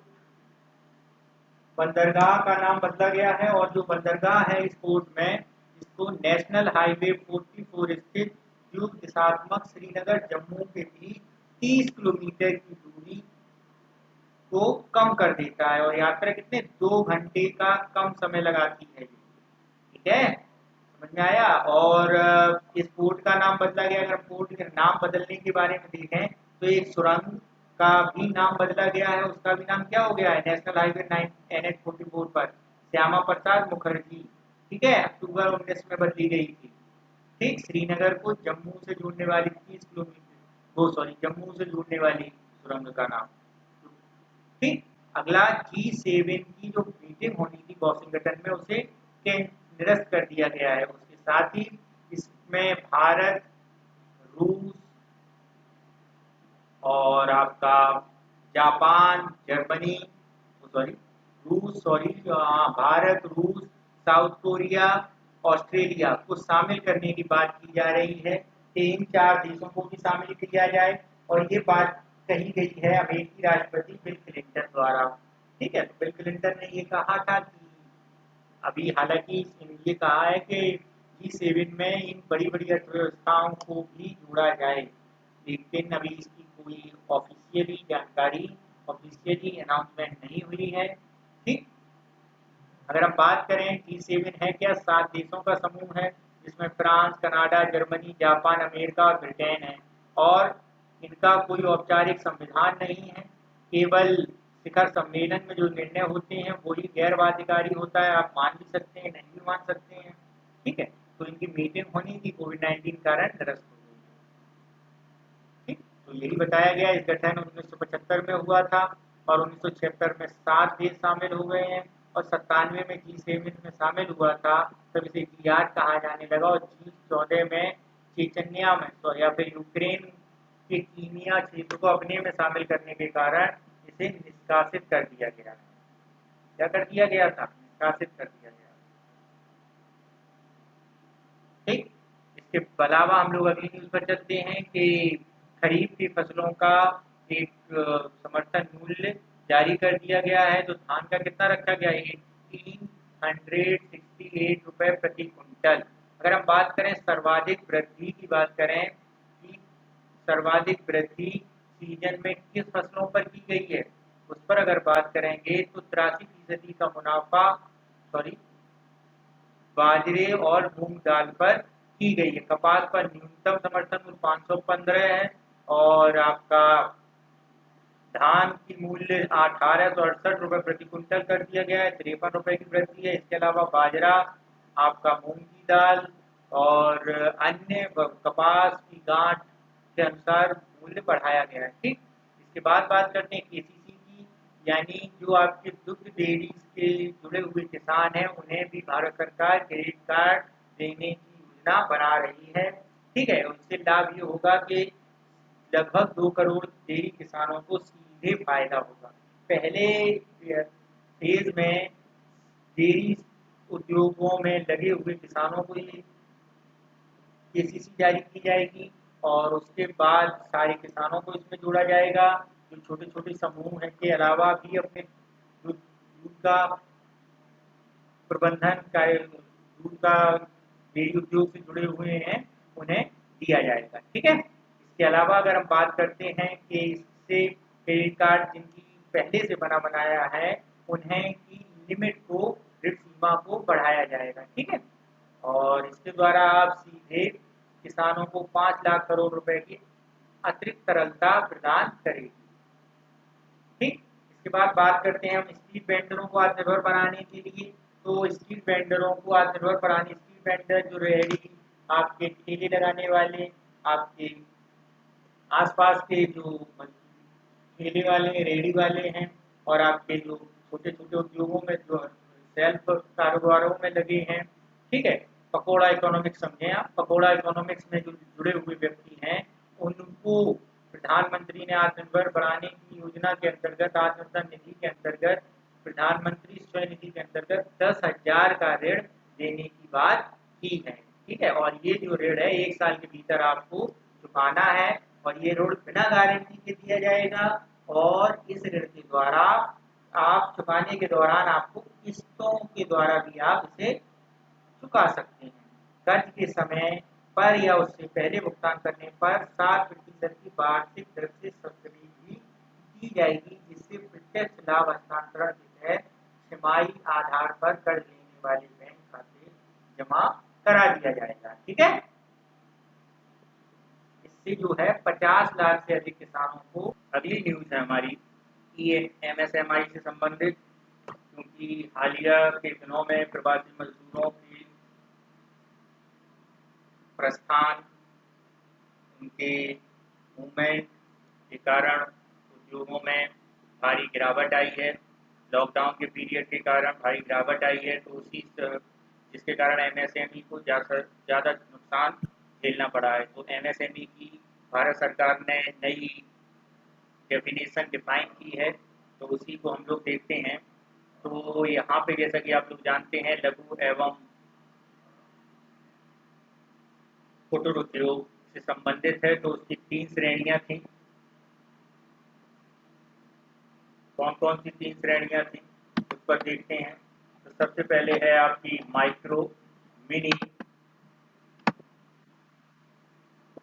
S1: बंदरगाह का नाम बदला गया है, और जो बंदरगाह है इस पोर्ट में इसको नेशनल हाईवे 44 स्थित युद्ध दिशात्मक श्रीनगर जम्मू के बीच 30 किलोमीटर की दूरी को कम कर देता है, और यात्रा कितने 2 घंटे का कम समय लगाती है। ठीक है, समझ में आया। और इस पोर्ट का नाम बदला गया। अगर पोर्ट के नाम बदलने के बारे में देखें तो एक सुरंग का भी नाम बदला गया है, उसका भी नाम क्या हो गया है, नेशनल हाईवे 9 NH44 पर श्यामा प्रसाद मुखर्जी, ठीक है, अक्टूबर 19 में बदली गई थी। ठीक, श्रीनगर को जम्मू से जोड़ने वाली 30 किलोमीटर, वो सॉरी जम्मू से जोड़ने वाली सुरंग का नाम। ठीक, अगला G7 की जो मीटिंग होनी थी वॉशिंगटन में उसे निरस्त कर दिया गया है। उसके साथ ही इसमें भारत, रूस और आपका जापान, जर्मनी, भारत, रूस, साउथ कोरिया, ऑस्ट्रेलिया को शामिल करने की बात की जा रही है। 3-4 देशों को भी शामिल किया जाए, और ये बात कही गई है अमेरिकी राष्ट्रपति बिल क्लिंटन द्वारा। ठीक है, तो बिल क्लिंटन ने ये कहा था कि अभी हालांकि ये कहा है कि G7 में इन बड़ी-बड़ी अर्थव्यवस्थाओं को भी जोड़ा जाए, लेकिन अभी इसकी कोई ऑफिशियली जानकारी, ऑफिशियली अनाउंसमेंट नहीं हुई है। ठीक, अगर हम बात करें G7 है क्या, 7 देशों का समूह है जिसमें France, Canada, Germany, Japan, America और ब्रिटेन है, और इनका कोई औपचारिक संविधान नहीं है। केवल शिखर सम्मेलन में जो निर्णय होते हैं वही गैर बाध्यकारी होता है, आप मान भी सकते हैं, नहीं भी मान सकते हैं। ठीक है, तो इनकी मीटिंग होनी थी, कोविड-19 कारण निरस्त हो गई। ठीक, तो यही बताया गया। इस गठन 1975 में हुआ था, और 1976 में 7 देश शामिल हो गए हैं, और 97 में G7 में शामिल हुआ था, तब इसे G8 कहा जाने लगा, और G14 में चेचन्या में या फिर यूक्रेन के कीमिया क्षेत्र को अपने में शामिल करने के कारण इसे निष्कासित कर दिया गया। क्या कर दिया गया था, निष्कासित कर दिया गया। ठीक, इसके अलावा हम लोग अगली न्यूज पर चलते हैं कि खरीफ की फसलों का एक समर्थन मूल्य जारी कर दिया गया है। तो धान का कितना रखा गया है, 1868 रुपए प्रति क्विंटल। अगर हम बात करें सर्वाधिक वृद्धि की बात करें कि सर्वाधिक वृद्धि सीजन में किस फसलों पर की गई है, उस पर अगर बात करेंगे तो 83% का मुनाफा बाजरे और मूंग दाल पर की गई है। कपास पर न्यूनतम समर्थन मूल्य 515 है, और आपका धान की मूल्य 1868 रुपए प्रति क्विंटल कर दिया गया है, 53 रुपए की वृद्धि है। इसके अलावा बाजरा, आपका मूंग की दाल और अन्य कपास की गांठ के अनुसार मूल्य बढ़ाया गया है। ठीक, इसके बाद बात करते हैं KCC की, यानी जो आपके दुग्ध डेयरी के जुड़े हुए किसान हैं उन्हें भी भारत सरकार क्रेडिट कार्ड देने की योजना बना रही है। ठीक है, उससे लाभ ये होगा कि लगभग 2 करोड़ डेयरी किसानों को सीधे फायदा होगा। पहले फेज में डेयरी उद्योगों में लगे हुए किसानों को ये केसीसी जारी की जाएगी और उसके बाद सारे किसानों को इसमें जोड़ा जाएगा। जो छोटे-छोटे समूह हैं के अलावा भी अपने दूध दूध का प्रबंधन दूध का डेयरी उद्योग से जुड़े हुए हैं, उन्हें दिया जाएगा। ठीक है? इसके अलावा अगर हम बात करते हैं कि इससे क्रेडिट कार्ड जिनकी पहले से बना बनाया है, उन्हें की लिमिट को, ऋण सीमा को बढ़ाया जाएगा। ठीक है? और इसके द्वारा आप सीधे किसानों को 5 लाख करोड़ रुपए की अतिरिक्त तरलता प्रदान करेगी। ठीक, इसके बाद बात करते हैं हम स्ट्रीट वेंडरों को आत्मनिर्भर बनाने के लिए। तो स्ट्रीट वेंडरों को आत्मनिर्भर बनाने, स्ट्रीट वेंडर जो रेहड़ी, आपके ठेले लगाने वाले, आपके आसपास के जो ठेले वाले, रेहड़ी वाले हैं और आपके जो छोटे-छोटे उद्योगों में जो सेल्फ कारोबारों में लगे हैं, ठीक है? पकोड़ा इकोनॉमिक्स समझें आप, पकोड़ा इकोनॉमिक्स में जो जुड़े हुए व्यक्ति हैं, उनको प्रधानमंत्री ने आत्मनिर्भर बनाने की योजना के अंतर्गत, आत्मनिर्भर निधि के अंतर्गत, प्रधानमंत्री स्वनिधि के अंतर्गत 10,000 का ऋण देने की बात की है। ठीक है? और ये जो ऋण है 1 साल के भीतर आपको चुकाना है और ये ऋण बिना गारंटी के दिया जाएगा और इस ऋण के द्वारा आप चुकाने के दौरान आपको किस्तों के द्वारा भी आप इसे चुका सकते हैं। कर्ज के समय पर या उससे पहले भुगतान करने पर 7% की वार्षिक दर से सब्सिडी भी दी जाएगी, जिससे प्रत्यक्ष लाभ हस्तांतरण के तहत छमाही आधार पर कर्ज लेने वाले बैंक खाते जमा करा दिया जाएगा। ठीक है? इससे जो है 50 लाख से अधिक किसानों को, अगली न्यूज है हमारी ये एमएसएमई से संबंधित, क्योंकि हालिया के दिनों में प्रवासी मजदूरों की प्रस्थान, उनके मूवमेंट के कारण उद्योगों में भारी गिरावट आई है। लॉकडाउन के पीरियड के कारण भारी गिरावट आई है, तो उसी जिसके कारण एमएसएमई को ज़्यादा नुकसान झेलना पड़ा है। तो एमएसएमई की भारत सरकार ने नई डेफिनेशन डिफाइन की है, तो उसी को हम लोग देखते हैं। तो यहाँ पे जैसा कि आप लोग जानते हैं, लघु एवं कुटीर उद्योग से संबंधित है, तो उसकी 3 श्रेणियाँ थी। कौन कौन सी 3 श्रेणियाँ थी उस पर देखते हैं। तो सबसे पहले है आपकी माइक्रो, मिनी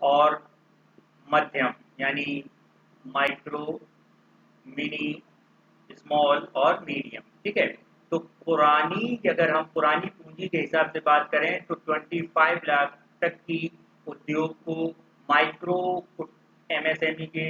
S1: और मध्यम, यानी माइक्रो, मिनी, स्मॉल और मीडियम। ठीक है? तो अगर हम पुरानी पूंजी के हिसाब से बात करें तो 25 लाख तक की उद्योग को माइक्रो एमएसएमई के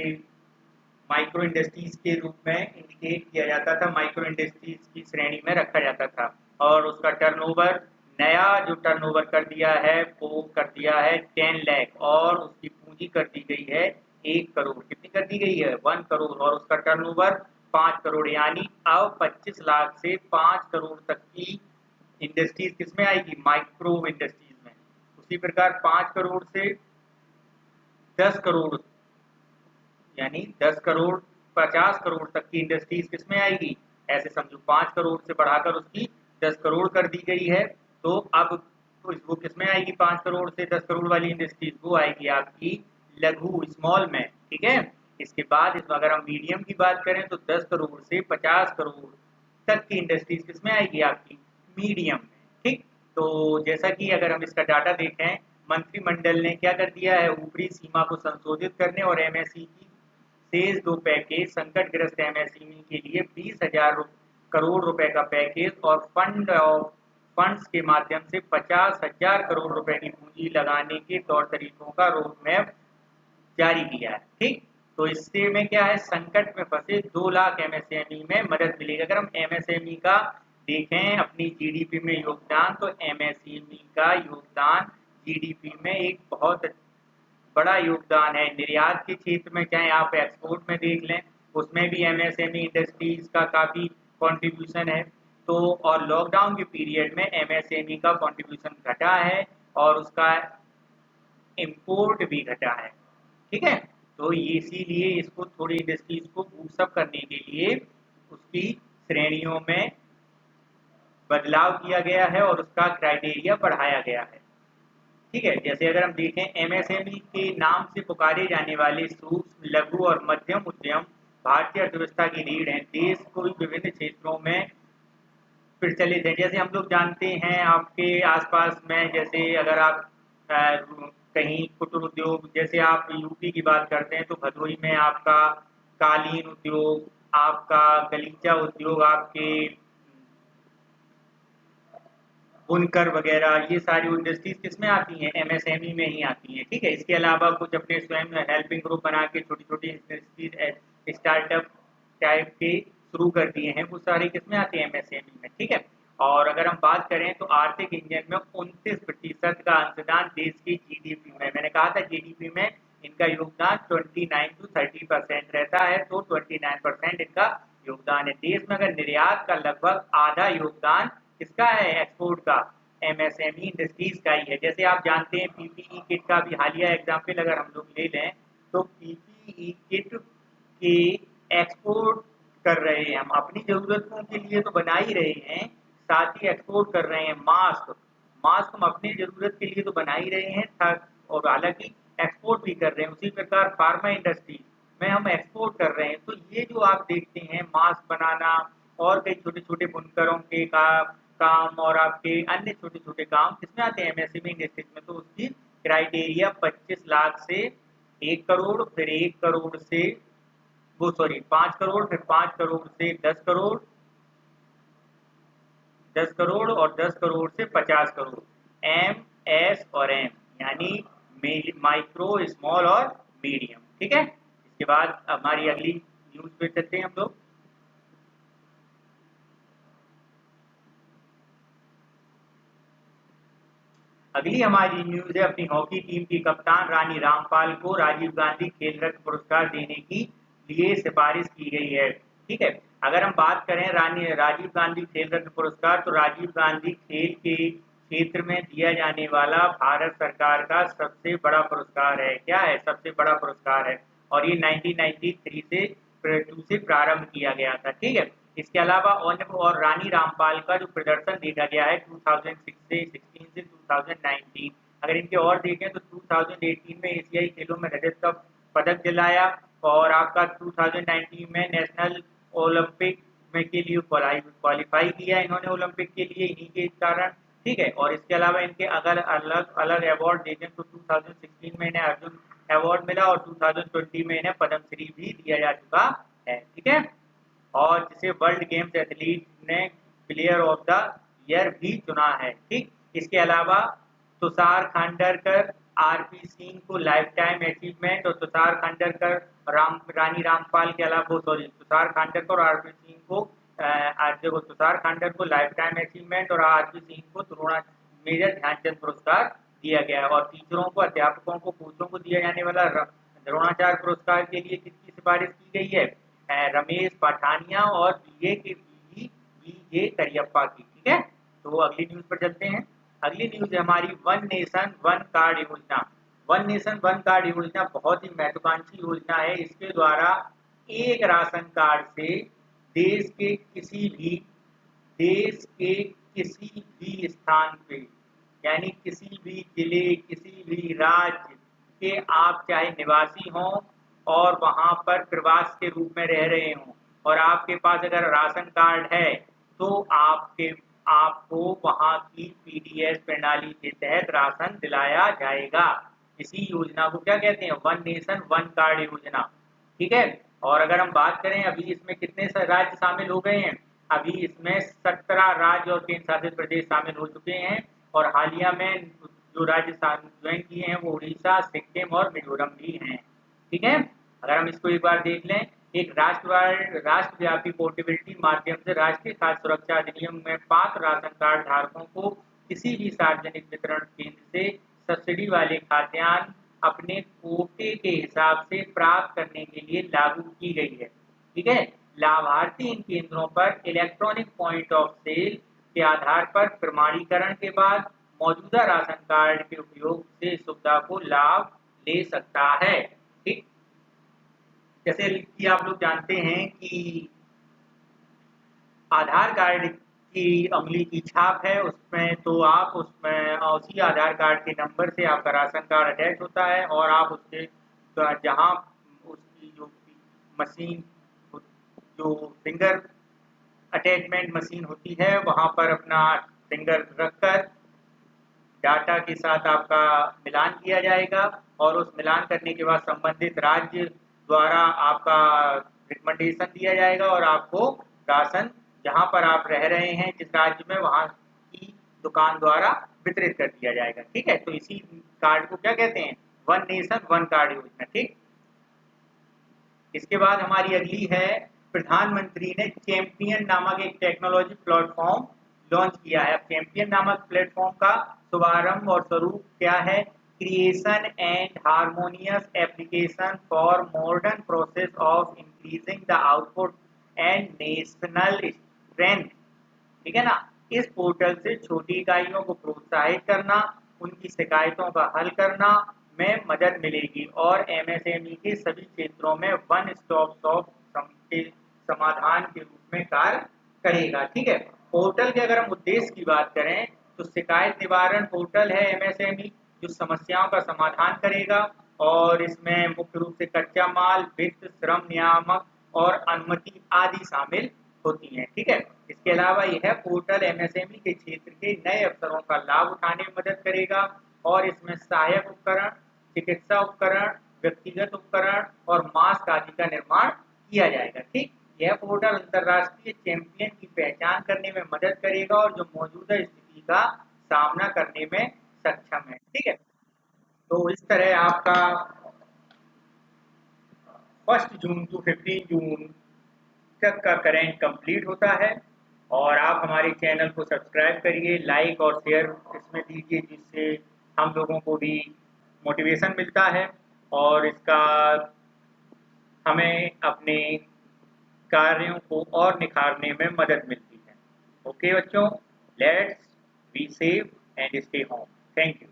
S1: माइक्रो इंडस्ट्रीज के रूप में इंडिकेट किया जाता था, माइक्रो इंडस्ट्रीज की श्रेणी में रखा जाता था। और उसका टर्नओवर, नया जो टर्नओवर कर दिया है वो कर दिया है 10 लाख और उसकी पूंजी कर दी गई है 1 करोड़। कितनी कर दी गई है? 1 करोड़। और उसका टर्नओवर 5 करोड़, यानी अब 25 लाख से 5 करोड़ तक की इंडस्ट्रीज किसमें आएगी? माइक्रो इंडस्ट्रीज में। उसी प्रकार 5 करोड़ से 10 करोड़, यानी 10 करोड़ 50 करोड़ तक की इंडस्ट्रीज किसमें आएगी? ऐसे समझो 5 करोड़ से बढ़ाकर उसकी 10 करोड़ कर दी गई है। तो अब तो वो किसमें आएगी? 5 करोड़ से 10 करोड़ वाली इंडस्ट्रीज वो आएगी आपकी लघु, स्मॉल में। ठीक है? इसके बाद इसमें अगर हम मीडियम की बात करें तो 10 करोड़ से 50 करोड़ तक की इंडस्ट्रीज किसमें आएगी? आपकी मीडियम में। ठीक, तो जैसा कि अगर हम इसका डाटा देखें, मंत्रिमंडल ने क्या कर दिया है, ऊपरी सीमा को संशोधित करने और एमएसई की शेष 2 पैकेज, संकटग्रस्त एमएसएमई के लिए 20,000 करोड़ रुपए का पैकेज और फंड्स के माध्यम से 50,000 करोड़ रुपए की पूंजी लगाने के तौर तरीकों का रोड मैप जारी किया है। ठीक, तो इससे में क्या है, संकट में फंसे 2 लाख एमएसएमई में मदद मिलेगी। अगर हम एमएसएमई का देखें अपनी जीडीपी में योगदान, तो एमएसएमई का योगदान जीडीपी में एक बहुत बड़ा योगदान है। निर्यात के क्षेत्र में चाहे आप एक्सपोर्ट में देख लें, उसमें भी एमएसएमई इंडस्ट्रीज का काफ़ी कंट्रीब्यूशन है। तो और लॉकडाउन के पीरियड में एमएसएमई का कंट्रीब्यूशन घटा है और उसका इम्पोर्ट भी घटा है। ठीक है? तो ये इसीलिए इसको थोड़ी इंडस्ट्रीज को बूस्ट अप करने के लिए उसकी श्रेणियों में बदलाव किया गया है और उसका क्राइटेरिया बढ़ाया गया है। ठीक है, जैसे अगर हम देखें एमएसएमई के नाम से पुकारे जाने वाले सूक्ष्म, लघु और मध्यम उद्यम भारतीय अर्थव्यवस्था की रीढ़ हैं। देश को विभिन्न क्षेत्रों में प्रचलित है। जैसे हम लोग जानते हैं आपके आसपास में, जैसे अगर आप कहीं कुटीर उद्योग, जैसे आप यूपी की बात करते हैं तो भदोही में आपका कालीन उद्योग, आपका गलीचा उद्योग, आपके बुनकर वगैरह, ये सारी इंडस्ट्रीज किसमें आती हैं? एमएसएमई में ही आती हैं। ठीक है, इसके अलावा कुछ अपने स्वयं हेल्पिंग ग्रुप बना के छोटी छोटी इंडस्ट्रीज स्टार्टअप टाइप के शुरू कर दिए हैं, वो सारे किसमें आते हैं? एमएसएमई में। ठीक है, और अगर हम बात करें तो आर्थिक इंजन में 29% का अंशदान देश की जीडीपी में, मैंने कहा था जीडीपी में इनका योगदान 29 to 30% रहता है, तो 29% इनका योगदान है। देश में अगर निर्यात का लगभग आधा योगदान किसका है? एक्सपोर्ट का, एमएसएमई इंडस्ट्रीज का ही है। जैसे आप जानते हैं पीपीई किट का भी हालिया एग्जाम्पल अगर हम लोग ले लें तो पीपीई किट के एक्सपोर्ट कर रहे हैं हम, अपनी ज़रूरतों के लिए तो बना ही रहे हैं, साथ ही एक्सपोर्ट कर रहे हैं। मास्क, मास्क हम अपनी ज़रूरत के लिए तो बना ही रहे हैं और हालांकि एक्सपोर्ट भी कर रहे हैं। उसी प्रकार फार्मा इंडस्ट्री में हम एक्सपोर्ट कर रहे हैं। तो ये जो आप देखते हैं मास्क बनाना और कई छोटे छोटे बुनकरों के काम और आपके अन्य छोटे छोटे काम किसमें आते हैं? एमएसएमई इंडस्ट्रीज में। तो उसकी क्राइटेरिया 25 लाख से 1 करोड़, फिर 1 करोड़ से वो सॉरी 5 करोड़, फिर 5 करोड़ से 10 करोड़, 10 करोड़ और 10 करोड़ से 50 करोड़, एम, एस और एम, यानी माइक्रो, स्मॉल और मीडियम। ठीक है, इसके बाद हमारी अगली न्यूज पे चलते हैं हम लोग। अगली हमारी न्यूज है अपनी हॉकी टीम की कप्तान रानी रामपाल को राजीव गांधी खेल रत्न पुरस्कार देने की लिए सिफारिश की गई है। ठीक है, अगर हम बात करें राजीव गांधी खेल रत्न पुरस्कार, तो राजीव गांधी खेल के क्षेत्र में दिया जाने वाला भारत सरकार का सबसे बड़ा पुरस्कार है। क्या है? सबसे बड़ा पुरस्कार है, और ये 1993 से प्रारंभ किया गया था। ठीक है, इसके अलावा और रानी रामपाल का जो प्रदर्शन देखा गया है 2006 से 16 से 2019, अगर इनके और देखें तो 2018 में एशियाई खेलों में रजत का पदक दिलाया, और आपका 2019 में नेशनल ओलंपिक में के लिए क्वालिफाई किया इन्होंने ओलंपिक के लिए, इन्हीं के कारण। ठीक है, और इसके अलावा इनके अगर अलग अलग अवार्ड देखें तो 2016 में इन्हें अर्जुन अवार्ड मिला और 2020 में इन्हें पद्म श्री भी दिया जा चुका है। ठीक है, और जिसे वर्ल्ड गेम्स एथलीट ने प्लेयर ऑफ द ईयर भी चुना है। ठीक, इसके अलावा तुषार खांडरकर, आरपी सिंह को लाइफ टाइम अचीवमेंट, और तुषार खांडरकर रानी रामपाल के अलावा सॉरी तुषार खांडरकर और आरपी सिंह को देखो तुषार खांडर को लाइफ टाइम अचीवमेंट और आरपी सिंह को मेजर ध्यानचंद पुरस्कार दिया गया है। और टीचरों को, अध्यापकों को, कोचों को दिया जाने वाला द्रोणाचार्य पुरस्कार के लिए किसकी सिफारिश की गई है? रमेश पठानिया और बीए के बीजे करियप्पा की। ठीक है, तो अगली न्यूज पर चलते हैं। अगली न्यूज है हमारी वन नेशन वन कार्ड योजना। वन नेशन वन कार्ड योजना बहुत ही महत्वाकांक्षी योजना है। इसके द्वारा एक राशन कार्ड से देश के किसी भी देश के किसी भी स्थान पे, यानी किसी भी जिले, किसी भी राज्य के आप चाहे निवासी हों और वहां पर प्रवास के रूप में रह रहे हों, और आपके पास अगर राशन कार्ड है तो आपको वहां की पीडीएस प्रणाली के तहत राशन दिलाया जाएगा। इसी योजना को क्या कहते हैं? वन नेशन वन कार्ड योजना। ठीक है, और अगर हम बात करें अभी इसमें कितने राज्य शामिल हो गए हैं? अभी इसमें 17 राज्य और केंद्र शासित प्रदेश शामिल हो चुके हैं, और हालिया में जो राज्य ज्वाइन किए हैं वो उड़ीसा, सिक्किम और मिजोरम भी हैं। ठीक है, अगर हम इसको एक बार देख लें, एक राष्ट्रव्यापी पोर्टेबिलिटी माध्यम से राष्ट्रीय खाद्य सुरक्षा अधिनियम में पात्र राशन कार्ड धारकों को किसी भी सार्वजनिक वितरण केंद्र से सब्सिडी वाले खाद्यान्न अपने कोटे के हिसाब से प्राप्त करने के लिए लागू की गई है। ठीक है, लाभार्थी इन केंद्रों पर इलेक्ट्रॉनिक पॉइंट ऑफ सेल के आधार पर प्रमाणीकरण के बाद मौजूदा राशन कार्ड के उपयोग से सुविधा को लाभ ले सकता है। ठीक, जैसे कि आप लोग जानते हैं कि आधार कार्ड की उंगली की छाप है उसमें, तो आप उसमें उसी आधार कार्ड के नंबर से आपका राशन कार्ड अटैच होता है और आप उसके जहाँ उसकी जो मशीन, जो फिंगर अटैचमेंट मशीन होती है वहाँ पर अपना फिंगर रखकर डाटा के साथ आपका मिलान किया जाएगा और उस मिलान करने के बाद संबंधित राज्य द्वारा आपका रिकमेंडेशन दिया जाएगा और आपको राशन जहाँ पर आप रह रहे हैं जिस राज्य में वहाँ की दुकान द्वारा वितरित कर दिया जाएगा। ठीक है, तो इसी कार्ड को क्या कहते हैं, वन नेशन वन कार्ड योजना। ठीक, इसके बाद हमारी अगली है, प्रधानमंत्री ने चैंपियन नामक एक टेक्नोलॉजी प्लेटफॉर्म लॉन्च किया है। अब चैंपियन नामक प्लेटफॉर्म का शुभारंभ और स्वरूप क्या है, creation and harmonious application for modern process of increasing the output and national strength. ठीक है ना, इस पोर्टल से छोटी इकाइयों को प्रोत्साहित करना, उनकी शिकायतों का हल करना में मदद मिलेगी और एमएसएमई के सभी क्षेत्रों में वन स्टॉप शॉप के समाधान के रूप में कार्य करेगा। ठीक है, पोर्टल के अगर हम उद्देश्य की बात करें तो शिकायत निवारण पोर्टल है एमएसएमई, जो समस्याओं का समाधान करेगा और इसमें मुख्य रूप से कच्चा माल, वित्त, श्रम नियामक और अनुमति आदि शामिल होती हैं। ठीक है, इसके अलावा यह पोर्टल एमएसएमई के क्षेत्र के नए अवसरों का लाभ उठाने में मदद करेगा और इसमें सहायक उपकरण, चिकित्सा उपकरण, व्यक्तिगत उपकरण और मास्क आदि का निर्माण किया जाएगा। ठीक, यह पोर्टल अंतर्राष्ट्रीय चैंपियन की पहचान करने में मदद करेगा और जो मौजूदा स्थिति का सामना करने में सक्षम है। ठीक है, तो इस तरह आपका 1 जून टू 15 जून तक का करेंट कंप्लीट होता है और आप हमारे चैनल को सब्सक्राइब करिए, लाइक और शेयर इसमें दीजिए, जिससे हम लोगों को भी मोटिवेशन मिलता है और इसका हमें अपने कार्यों को और निखारने में मदद मिलती है। ओके बच्चों, let's be safe and stay home. Thank you.